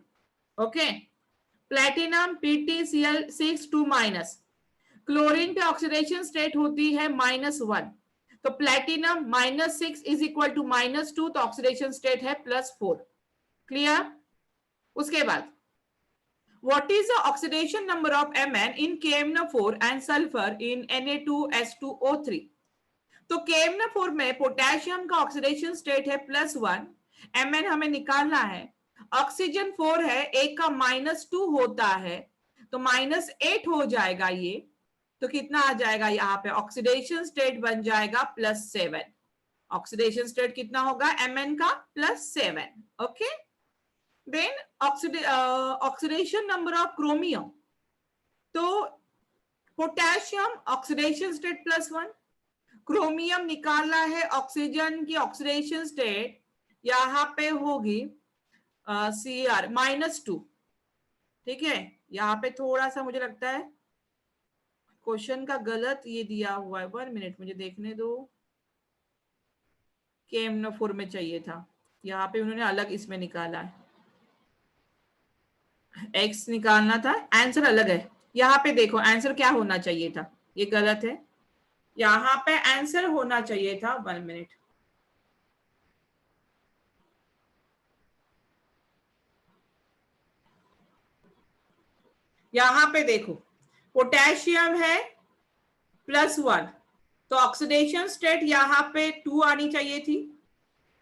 Okay, platinum PtCl6 2 minus. Chlorine पे ऑक्सीडेशन स्टेट होती है -1, तो प्लेटिनम -6 इज इक्वल टू -2, तो ऑक्सीडेशन स्टेट है +4। क्लियर? उसके बाद what is the oxidation number of Mn in KMnO4 and sulfur in Na2S2O3? तो KMnO4 में पोटेशियम का ऑक्सीडेशन स्टेट है +1, Mn हमें निकालना है। ऑक्सीजन 4 है, एक का -2 होता है, तो -8 हो जाएगा ये, तो कितना आ जाएगा यहाँ पे, ऑक्सीडेशन स्टेट बन जाएगा +7। ऑक्सीडेशन स्टेट कितना होगा Mn का +7। Okay, then oxidation number of chromium, तो पोटेशियम ऑक्सीडेशन स्टेट +1, क्रोमियम निकालना है, ऑक्सीजन की ऑक्सीडेशन स्टेट यहाँ पे होगी Cr -2। ठीक है, यहाँ पे थोड़ा सा मुझे लगता है क्वेश्चन का गलत ये दिया हुआ है, 1 मिनट मुझे देखने दो। KMnO4 में चाहिए था, यहाँ पे उन्होंने अलग इसमें निकाला है, X निकालना था, आंसर अलग है। यहाँ पे देखो आंसर क्या होना चाहिए था, ये गलत है, यहाँ पे आंसर होना चाहिए था, 1 मिनट, यहाँ पे देखो पोटेशियम है +1, तो ऑक्सीडेशन स्टेट यहाँ पे 2 आनी चाहिए थी।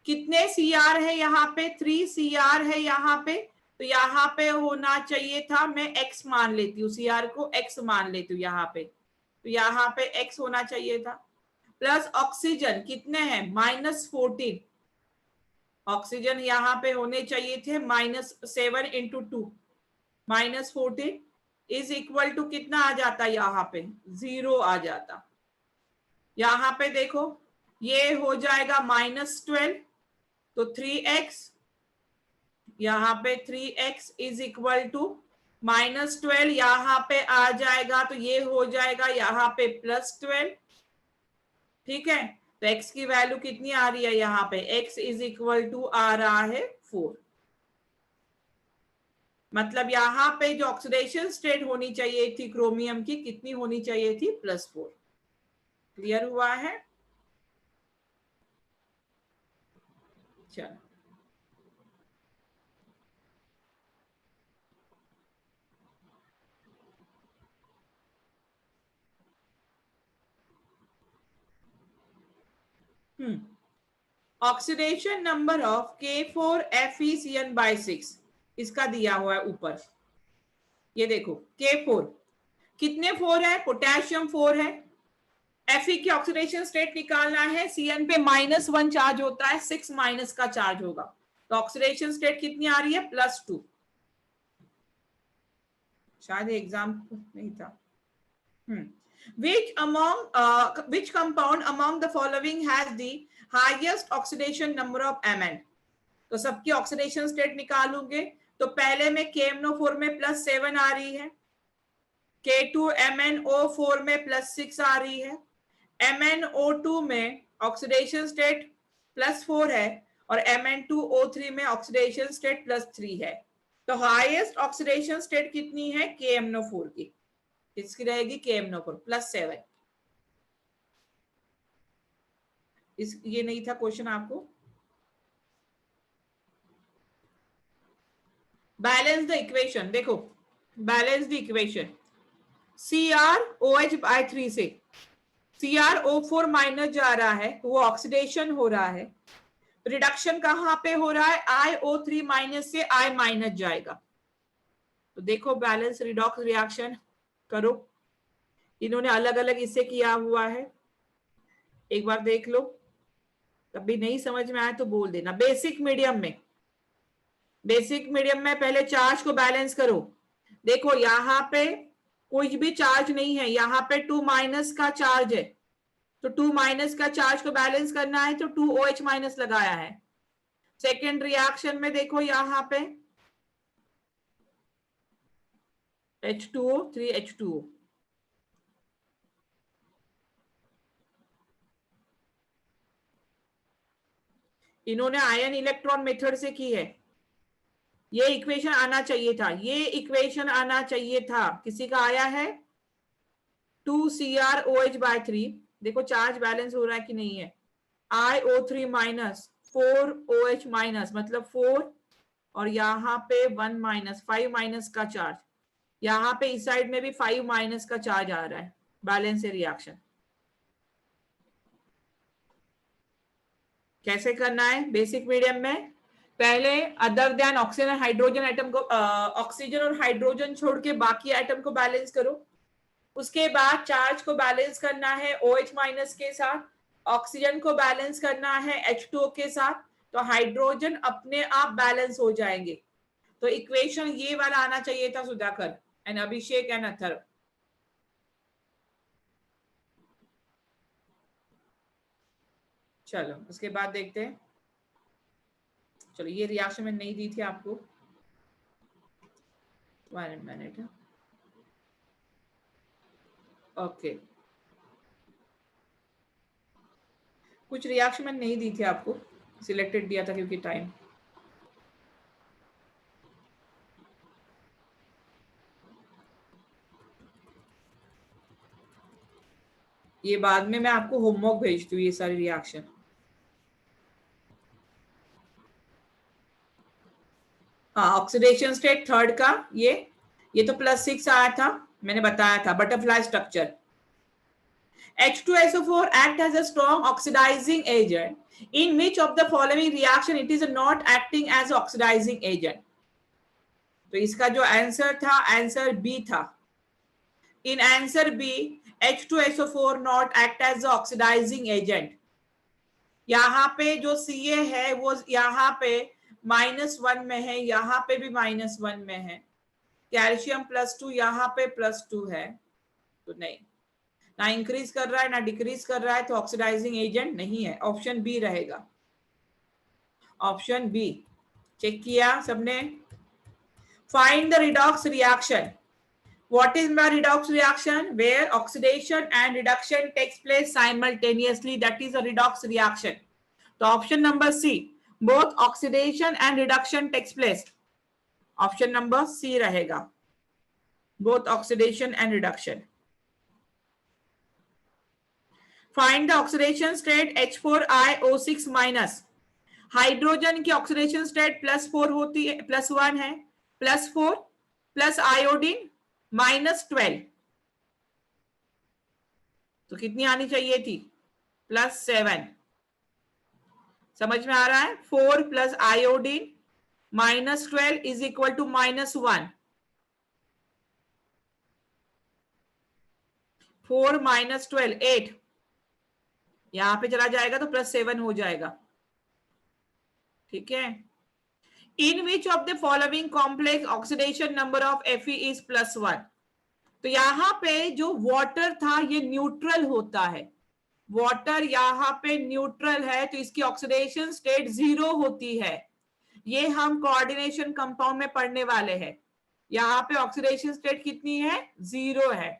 कितने Cr है यहाँ पे, 3 Cr है यहाँ पे, तो यहाँ पे होना चाहिए था, मैं x मान लेती हूँ, Cr को x मान लेती हूँ यहाँ पे, तो यहाँ पे x होना चाहिए था। प्लस ऑक्सीजन कितने हैं, -14, ऑक्सीजन यहाँ पे होने चाहिए थे -7 इंटू 2, -14 इज इक्वल टू कितना आ जाता, यहाँ पे 0 आ जाता। यहाँ पे देखो ये हो जाएगा -12, तो 3x, यहाँ पे 3x इज इक्वल टू -12, यहाँ पे आ जाएगा तो ये हो जाएगा यहाँ पे +12। ठीक है, तो x की वैल्यू कितनी आ रही है, यहाँ पे x इज इक्वल टू आ रहा है 4। मतलब यहाँ पे जो ऑक्सीडेशन स्टेट होनी चाहिए थी क्रोमियम की, कितनी होनी चाहिए थी, +4। क्लियर हुआ है? चलो ऑक्सीडेशन नंबर ऑफ K4FeCN/6 इसका दिया हुआ है ऊपर, ये देखो K4 कितने 4 है, पोटेशियम 4 है। Fe की ऑक्सीडेशन स्टेट निकालना है, Cn पे -1 चार्ज होता है, 6 माइनस का चार्ज होगा, तो ऑक्सीडेशन स्टेट कितनी आ रही है, +2। शायद एग्जाम नहीं था। Which compound among the following has the highest oxidation number of Mn? तो सबकी ऑक्सीडेशन स्टेट निकालूंगे, तो पहले में KMnO4 में +7 आ रही है, K2MnO4 में +6 आ रही है, MnO2 में ऑक्सीडेशन स्टेट +4 है, और Mn2O3 में ऑक्सीडेशन स्टेट +3 है। तो हाईएस्ट ऑक्सीडेशन स्टेट कितनी है, KMnO4 की, इसकी रहेगी KMnO4 +7। ये नहीं था क्वेश्चन आपको। बैलेंस द इक्वेशन, देखो बैलेंस द इक्वेशन, CrOH/3 से CrO4 माइनस जा रहा है, तो वो ऑक्सीडेशन हो रहा है। रिडक्शन कहां पे हो रहा है, IO3 माइनस से I माइनस जाएगा। तो देखो बैलेंस रिडॉक्स रिएक्शन करो, इन्होंने अलग अलग इससे किया हुआ है, एक बार देख लो, कभी नहीं समझ में आए तो बोल देना। बेसिक मीडियम में पहले चार्ज को बैलेंस करो। देखो यहाँ पे कोई भी चार्ज नहीं है, यहाँ पे 2 माइनस का चार्ज है, तो 2 माइनस का चार्ज को बैलेंस करना है, तो 2OH माइनस लगाया है। सेकेंड रिएक्शन में देखो यहाँ पे H2O 3H2O, इन्होंने आयन इलेक्ट्रॉन मेथड से की है। ये इक्वेशन आना चाहिए था, ये इक्वेशन आना चाहिए था। किसी का आया है 2CrOH/3, देखो चार्ज बैलेंस हो रहा है कि नहीं है, IO3 माइनस 4OH माइनस, मतलब 4, और यहाँ पे 1 माइनस, 5 माइनस का चार्ज, यहाँ पे इस साइड में भी 5 माइनस का चार्ज आ रहा है, बैलेंस से रिएक्शन। कैसे करना है बेसिक मीडियम में, पहले other than oxygen hydrogen atom को, ऑक्सीजन और हाइड्रोजन छोड़ के बाकी एटम को बैलेंस करो। उसके बाद चार्ज को बैलेंस करना है OH माइनस के साथ, ऑक्सीजन को बैलेंस करना है H2O के साथ, तो हाइड्रोजन अपने आप बैलेंस हो जाएंगे। तो इक्वेशन ये वाला आना चाहिए था Sudhakar and Abhishek and Atharva. चलो उसके बाद देखते हैं। चलो ये रिएक्शन में नहीं दी थी आपको, 1 मिनट। ओके, कुछ रिएक्शन में नहीं दी थी आपको, सिलेक्टेड दिया था क्योंकि टाइम। ये बाद में मैं आपको होमवर्क भेजती हूँ, ये सारी रिएक्शन। हाँ, ऑक्सीडेशन स्टेट थर्ड का ये तो +6 आया था, मैंने बताया था, butterfly structure. H2SO4 act as a strong oxidizing agent. In which of the following reaction it is not acting as oxidizing agent? तो इसका जो आंसर था, आंसर बी था। In answer B H2SO4 not act as oxidising agent. यहाँ पे जो Ca है वो यहाँ पे -1 में है, यहाँ पे भी -1 में है। कैल्शियम +2 यहाँ पे +2 है, तो नहीं, ना इंक्रीज कर रहा है ना डिक्रीज कर रहा है, तो ऑक्सीडाइजिंग एजेंट नहीं है। ऑप्शन बी रहेगा, ऑप्शन बी। चेक किया सबने? Find the redox reaction. What is my redox reaction? Where oxidation and reduction takes place simultaneously, that is a redox reaction. तो option number C, both oxidation and reduction takes place. Option number C रहेगा, both oxidation and reduction. Find the oxidation state H4iO6 minus. Hydrogen की oxidation state +4 होती है, +1 है, +4 plus iodine -12, तो कितनी आनी चाहिए थी? +7। समझ में आ रहा है? 4 plus iodine -12 is equal to -1। 4 -12 8, यहां पे चला जाएगा तो +7 हो जाएगा। ठीक है। In which of the following complex oxidation number of Fe is +1। तो यहां पे जो वाटर था ये न्यूट्रल होता है, वाटर यहाँ पे न्यूट्रल है, तो इसकी ऑक्सीडेशन स्टेट 0 होती है। ये हम कोऑर्डिनेशन कंपाउंड में पढ़ने वाले हैं। यहाँ पे ऑक्सीडेशन स्टेट कितनी है? 0 है।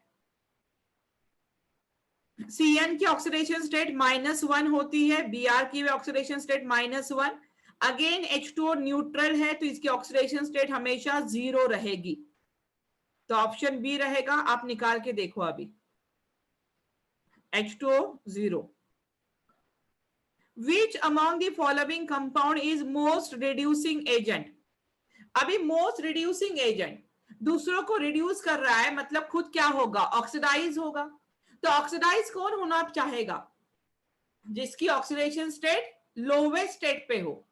Cn की ऑक्सीडेशन स्टेट -1 होती है, Br की oxidation state -1। Again H2O neutral है, तो इसकी ऑक्सीडेशन स्टेट हमेशा 0 रहेगी। तो ऑप्शन बी रहेगा। आप निकाल के देखो अभी, H2O 0। Which among the following compound is most reducing agent? अभी मोस्ट रिड्यूसिंग एजेंट दूसरों को रिड्यूस कर रहा है, मतलब खुद क्या होगा? ऑक्सीडाइज होगा। तो ऑक्सीडाइज कौन होना चाहेगा? जिसकी ऑक्सीडेशन स्टेट लोवेस्ट स्टेट पे हो।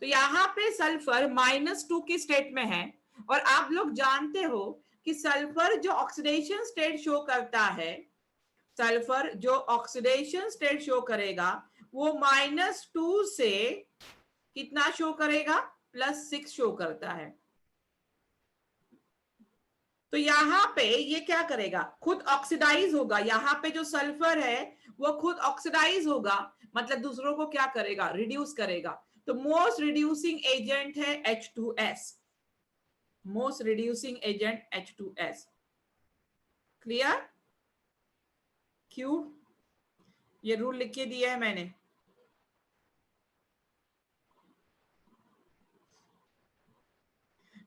तो यहाँ पे सल्फर -2 की स्टेट में है, और आप लोग जानते हो कि सल्फर जो ऑक्सीडेशन स्टेट शो करता है, सल्फर जो ऑक्सीडेशन स्टेट शो करेगा वो -2 से कितना शो करेगा? +6 शो करता है। तो यहाँ पे ये क्या करेगा? खुद ऑक्सीडाइज होगा। यहाँ पे जो सल्फर है वो खुद ऑक्सीडाइज होगा, मतलब दूसरों को क्या करेगा? रिड्यूस करेगा। तो मोस्ट रिड्यूसिंग एजेंट है H2S, most reducing agent H2S। Clear? क्यों? ये रूल लिख के दिया है मैंने।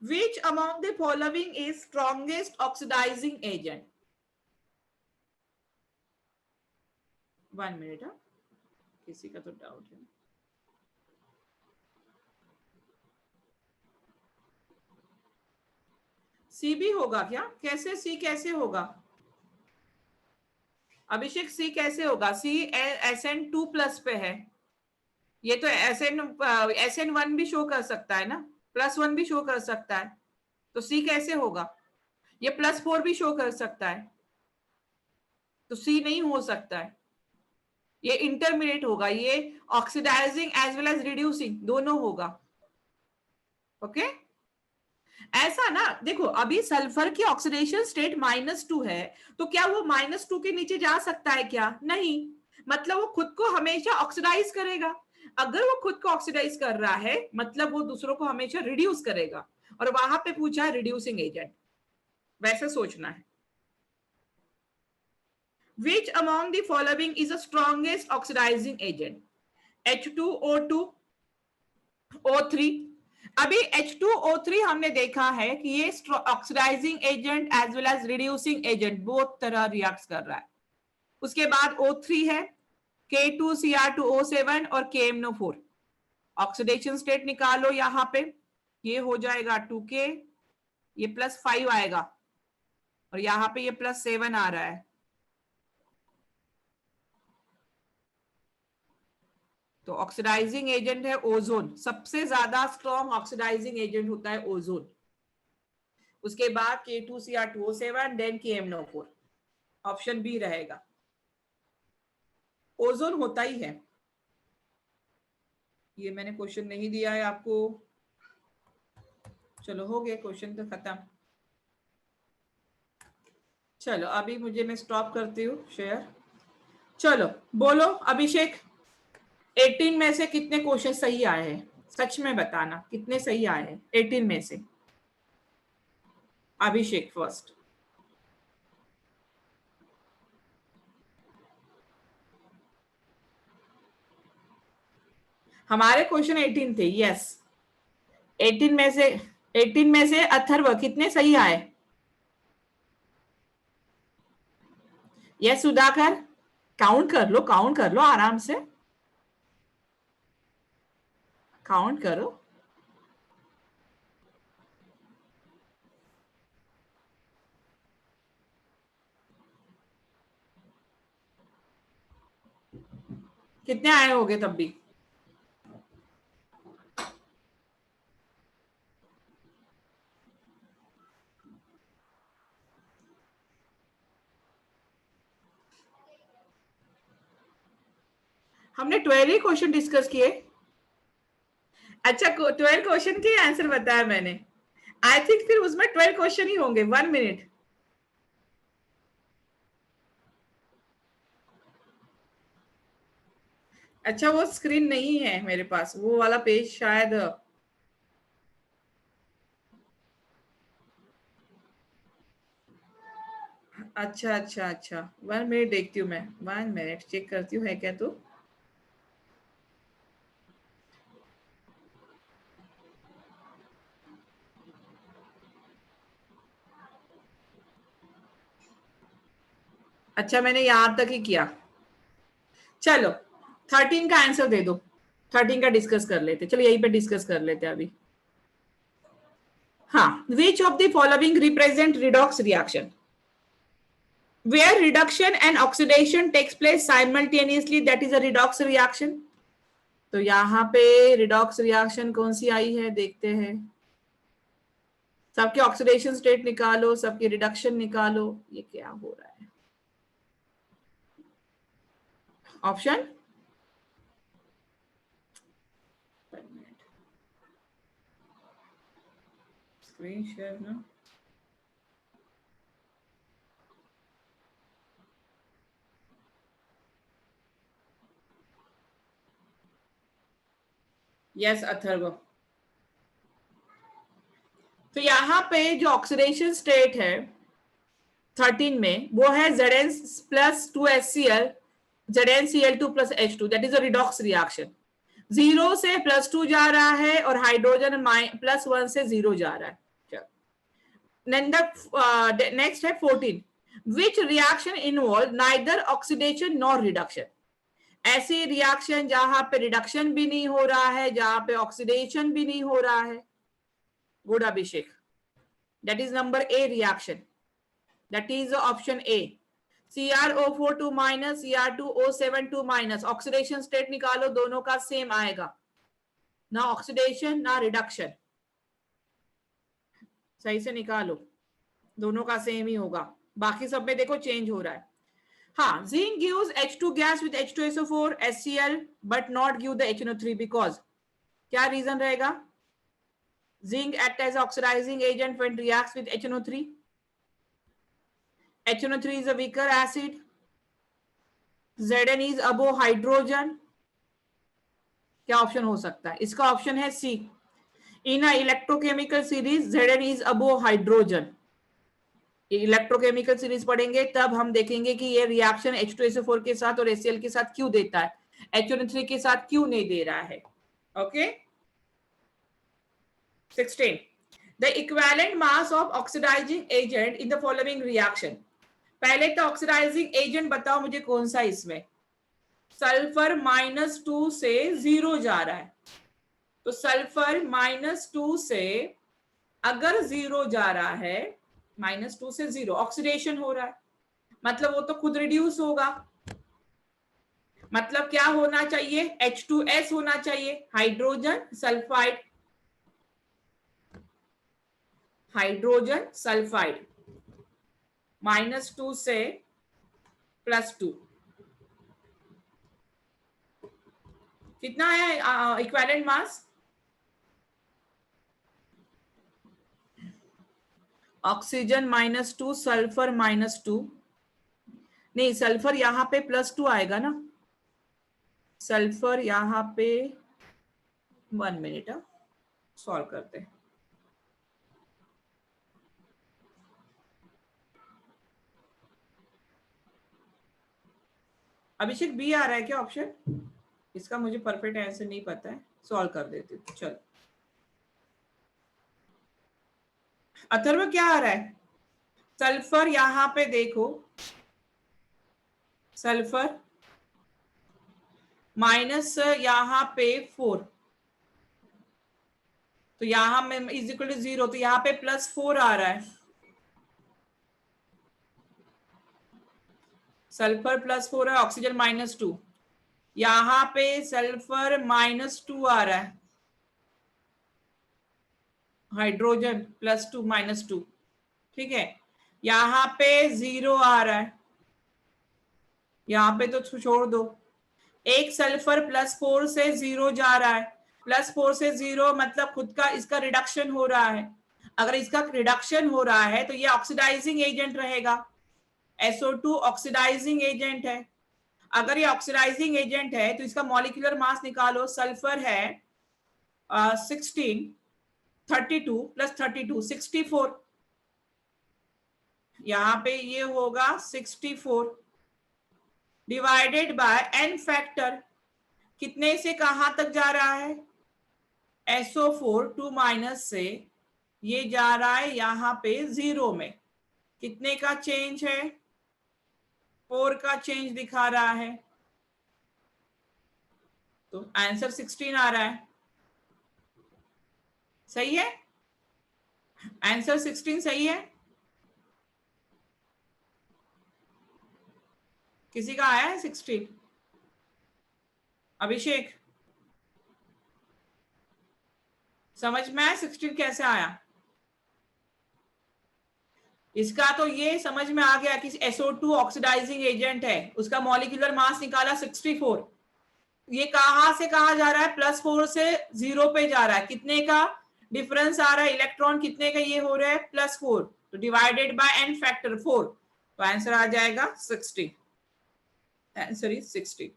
Which among the following is strongest oxidizing agent? 1 minute, किसी का तो डाउट है। सी भी होगा क्या? कैसे सी कैसे होगा? अभिषेक सी कैसे होगा? सी SN2+ पे है, ये तो SN1 भी शो कर सकता है ना, +1 भी शो कर सकता है, तो सी कैसे होगा? ये +4 भी शो कर सकता है, तो सी नहीं हो सकता है। ये इंटरमीडिएट होगा, ये oxidising as well as reducing दोनों होगा। ओके, ऐसा ना देखो, अभी सल्फर की ऑक्सीडेशन स्टेट -2 है, तो क्या वो -2 के नीचे जा सकता है क्या? नहीं, मतलब वो खुद को हमेशा ऑक्सीडाइज करेगा। अगर वो खुद को ऑक्सीडाइज कर रहा है, मतलब वो दूसरों को हमेशा रिड्यूस करेगा, और वहां पे पूछा है रिड्यूसिंग एजेंट, वैसे सोचना है। Which among the following is the strongest oxidizing agent? H2O2, O3। अभी H2O3 हमने देखा है कि ये oxidising agent as well as reducing agent both तरह रिएक्ट कर रहा है। उसके बाद O3 है, K2Cr2O7 और KMNO4। ऑक्सीडेशन स्टेट निकालो, यहाँ पे ये हो जाएगा 2K, ये +5 आएगा, और यहाँ पे ये +7 आ रहा है। तो ऑक्सीडाइजिंग एजेंट है ओजोन, सबसे ज्यादा स्ट्रॉन्ग ऑक्सीडाइजिंग एजेंट होता है ओजोन। उसके बाद K2Cr2O7 then KMNO4, option B रहेगा। ओजोन होता ही है, ये मैंने क्वेश्चन नहीं दिया है आपको। चलो हो गया क्वेश्चन तो खत्म। चलो अभी मैं स्टॉप करती हूँ शेयर। चलो बोलो अभिषेक, 18 में से कितने क्वेश्चन सही आए हैं? सच में बताना कितने सही आए हैं 18 में से। अभिषेक फर्स्ट। हमारे क्वेश्चन 18 थे, यस। 18 में से अथर्व कितने सही आए? यस सुधाकर, काउंट कर लो आराम से, काउंट करो। कितने आए होंगे तब भी? हमने 12 ही क्वेश्चन डिस्कस किए। अच्छा 12 क्वेश्चन के आंसर बताया मैंने। आई थिंक फिर उसमें 12 क्वेश्चन ही होंगे। 1 मिनट। अच्छा वो स्क्रीन नहीं है मेरे पास, वो वाला पेज शायद। अच्छा अच्छा अच्छा, 1 मिनट देखती हूँ मैं, 1 मिनट चेक करती हूँ है क्या तो। अच्छा मैंने यहां तक ही किया। चलो 13 का आंसर दे दो, 13 का डिस्कस कर लेते, चलो यहीं पे डिस्कस कर लेते अभी। हाँ, विच of the following represent redox reaction where reduction and oxidation takes place simultaneously, that is a redox reaction। तो यहाँ पे रिडॉक्स रिएक्शन कौन सी आई है देखते हैं। सबके ऑक्सीडेशन स्टेट निकालो, सबके रिडक्शन निकालो, ये क्या हो रहा है? ऑप्शन स्क्रीन शेयर ना। यस अथर्व। तो यहाँ पे जो ऑक्सीडेशन स्टेट है 13 में वो है Zn plus 2HCl, ZnCl2 plus H2, that is a redox reaction. 0 से +2 जा रहा है और हाइड्रोजन +1 से 0 जा रहा है। नेक्स्ट है 14, which reaction involve neither oxidation nor reduction. ऐसी रिएक्शन जहां पे रिडक्शन भी नहीं हो रहा है, जहां पे ऑक्सीडेशन भी नहीं हो रहा है। Good Abhishek, that is number A reaction, that is option A. CrO4 minus Cr2O7 minus, oxidation state निकालो, दोनों का सेम आएगा, ना ऑक्सीडेशन ना रिडक्शन। सही से निकालो, दोनों का सेम ही होगा, बाकी सब में देखो चेंज हो रहा है। हाँ, zinc gives H2 gas with H2SO4 HCl but not give the HNO3 because, क्या रीजन रहेगा? Zinc act as oxidizing agent when reacts with HNO3. HNO3 is a weaker acid. Zn is above hydrogen. क्या option हो सकता है इसका? Option है C, in a electrochemical series Zn is above hydrogen। Electrochemical series पढ़ेंगे तब हम देखेंगे कि ये रिएक्शन H2SO4 के साथ और HCl के साथ क्यों देता है, HNO3 के साथ क्यों नहीं दे रहा है। Okay 16, the equivalent mass of oxidizing agent in the following reaction। पहले तो ऑक्सीडाइजिंग एजेंट बताओ मुझे कौन सा इसमें। सल्फर -2 से 0 जा रहा है, तो सल्फर -2 से अगर 0 जा रहा है, -2 से 0 ऑक्सीडेशन हो रहा है, मतलब वो तो खुद रिड्यूस होगा। मतलब क्या होना चाहिए? H2S होना चाहिए, हाइड्रोजन सल्फाइड। हाइड्रोजन सल्फाइड -2 से +2 कितना है इक्विवेलेंट मास? ऑक्सीजन -2, सल्फर -2, नहीं सल्फर यहाँ पे +2 आएगा ना, सल्फर यहाँ पे 1 मिनट सॉल्व करते हैं। अभिषेक बी आ रहा है क्या ऑप्शन? इसका मुझे परफेक्ट आंसर नहीं पता है, सॉल्व कर देती हूँ। चलो अथर्व क्या आ रहा है? सल्फर यहाँ पे देखो, सल्फर माइनस यहाँ पे 4, तो यहाँ में इज इक्वल टू 0, तो यहाँ पे +4 आ रहा है। सल्फर +4 है, ऑक्सीजन -2, यहाँ पे सल्फर -2 आ रहा है, हाइड्रोजन +2 -2, ठीक है। यहाँ पे 0 आ रहा है, यहाँ पे तो छोड़ दो। एक सल्फर +4 से 0 जा रहा है, +4 से 0 मतलब खुद का इसका रिडक्शन हो रहा है। अगर इसका रिडक्शन हो रहा है तो ये ऑक्सीडाइजिंग एजेंट रहेगा, SO2 ऑक्सीडाइजिंग एजेंट है। अगर ये ऑक्सीडाइजिंग एजेंट है तो इसका मॉलिक्यूलर मास निकालो। सल्फर है 16, 32 + 32 64, यहाँ पे ये होगा 64 डिवाइडेड बाय n फैक्टर, कितने से कहां तक जा रहा है? SO4 2- से ये जा रहा है यहाँ पे 0 में, कितने का चेंज है? 4 का चेंज दिखा रहा है, तो आंसर 16 आ रहा है। सही है, आंसर 16 सही है। किसी का आया है 16? अभिषेक समझ में आया 16 कैसे आया? इसका तो ये समझ में आ गया कि SO2 ऑक्सीडाइजिंग एजेंट है, उसका मॉलिक्यूलर मास निकाला 64, ये कहां से कहां जा रहा है? +4 से 0 पे जा रहा है, कितने का डिफरेंस आ रहा है? इलेक्ट्रॉन कितने का ये हो रहा है? +4, तो डिवाइडेड बाय n फैक्टर 4, तो आंसर आ जाएगा 60, आंसर इज 60।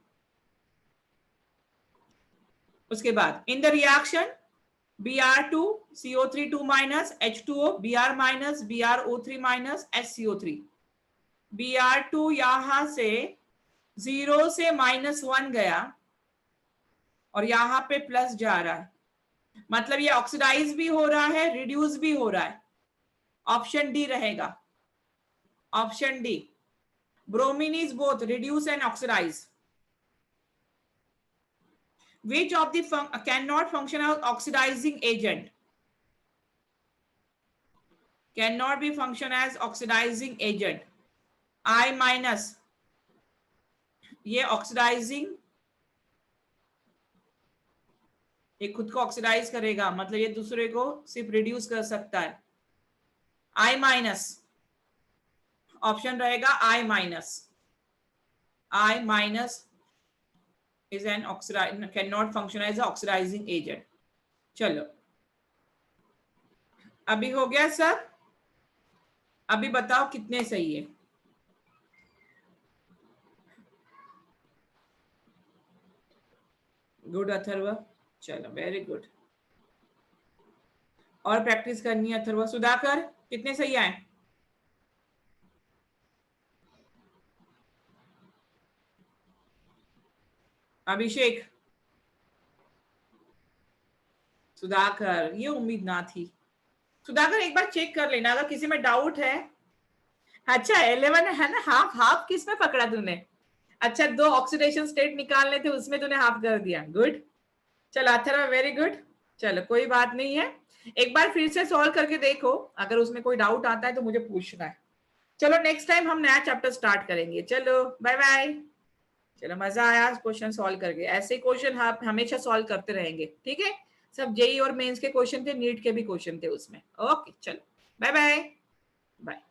उसके बाद इन the reaction Br2 CO3 2- H2O Br- BrO3 SCO3, Br2 यहां से 0 से -1 गया और यहाँ पे प्लस जा रहा है, मतलब ये ऑक्सीडाइज भी हो रहा है, रिड्यूस भी हो रहा है। ऑप्शन डी रहेगा, option D. Bromine is both reduce and oxidise. Which of the cannot function as oxidizing agent? Cannot be function as oxidizing agent. I-, ये ऑक्सीडाइजिंग, ये खुद को ऑक्सीडाइज करेगा, मतलब ये दूसरे को सिर्फ रिड्यूस कर सकता है। I-, ऑप्शन रहेगा I-, I- is an oxidizing, cannot function as an oxidizing agent। चलो अभी हो गया सब, अभी बताओ कितने सही है? गुड अथर्व, चलो वेरी गुड। और प्रैक्टिस करनी है अथर्व। सुधाकर कितने सही आए? अभिषेक, सुधाकर, ये उम्मीद ना थी। सुधाकर एक बार चेक कर लेना अगर किसी में डाउट है। अच्छा 11 है ना, हाफ हाफ किस में पकड़ा तूने? अच्छा 2 ऑक्सीडेशन स्टेट निकालने थे, उसमें तूने हाफ कर दिया। गुड, चलो अथर्व वेरी गुड। चलो कोई बात नहीं है, एक बार फिर से सॉल्व करके देखो, अगर उसमें कोई डाउट आता है तो मुझे पूछना है। चलो नेक्स्ट टाइम हम नया चैप्टर स्टार्ट करेंगे। चलो बाय बाय। चलो मजा आया क्वेश्चन सॉल्व करके, ऐसे क्वेश्चन आप हमेशा सॉल्व करते रहेंगे, ठीक है? सब जेई और मेंस के क्वेश्चन थे, नीट के भी क्वेश्चन थे उसमें। ओके चलो। Bye bye bye.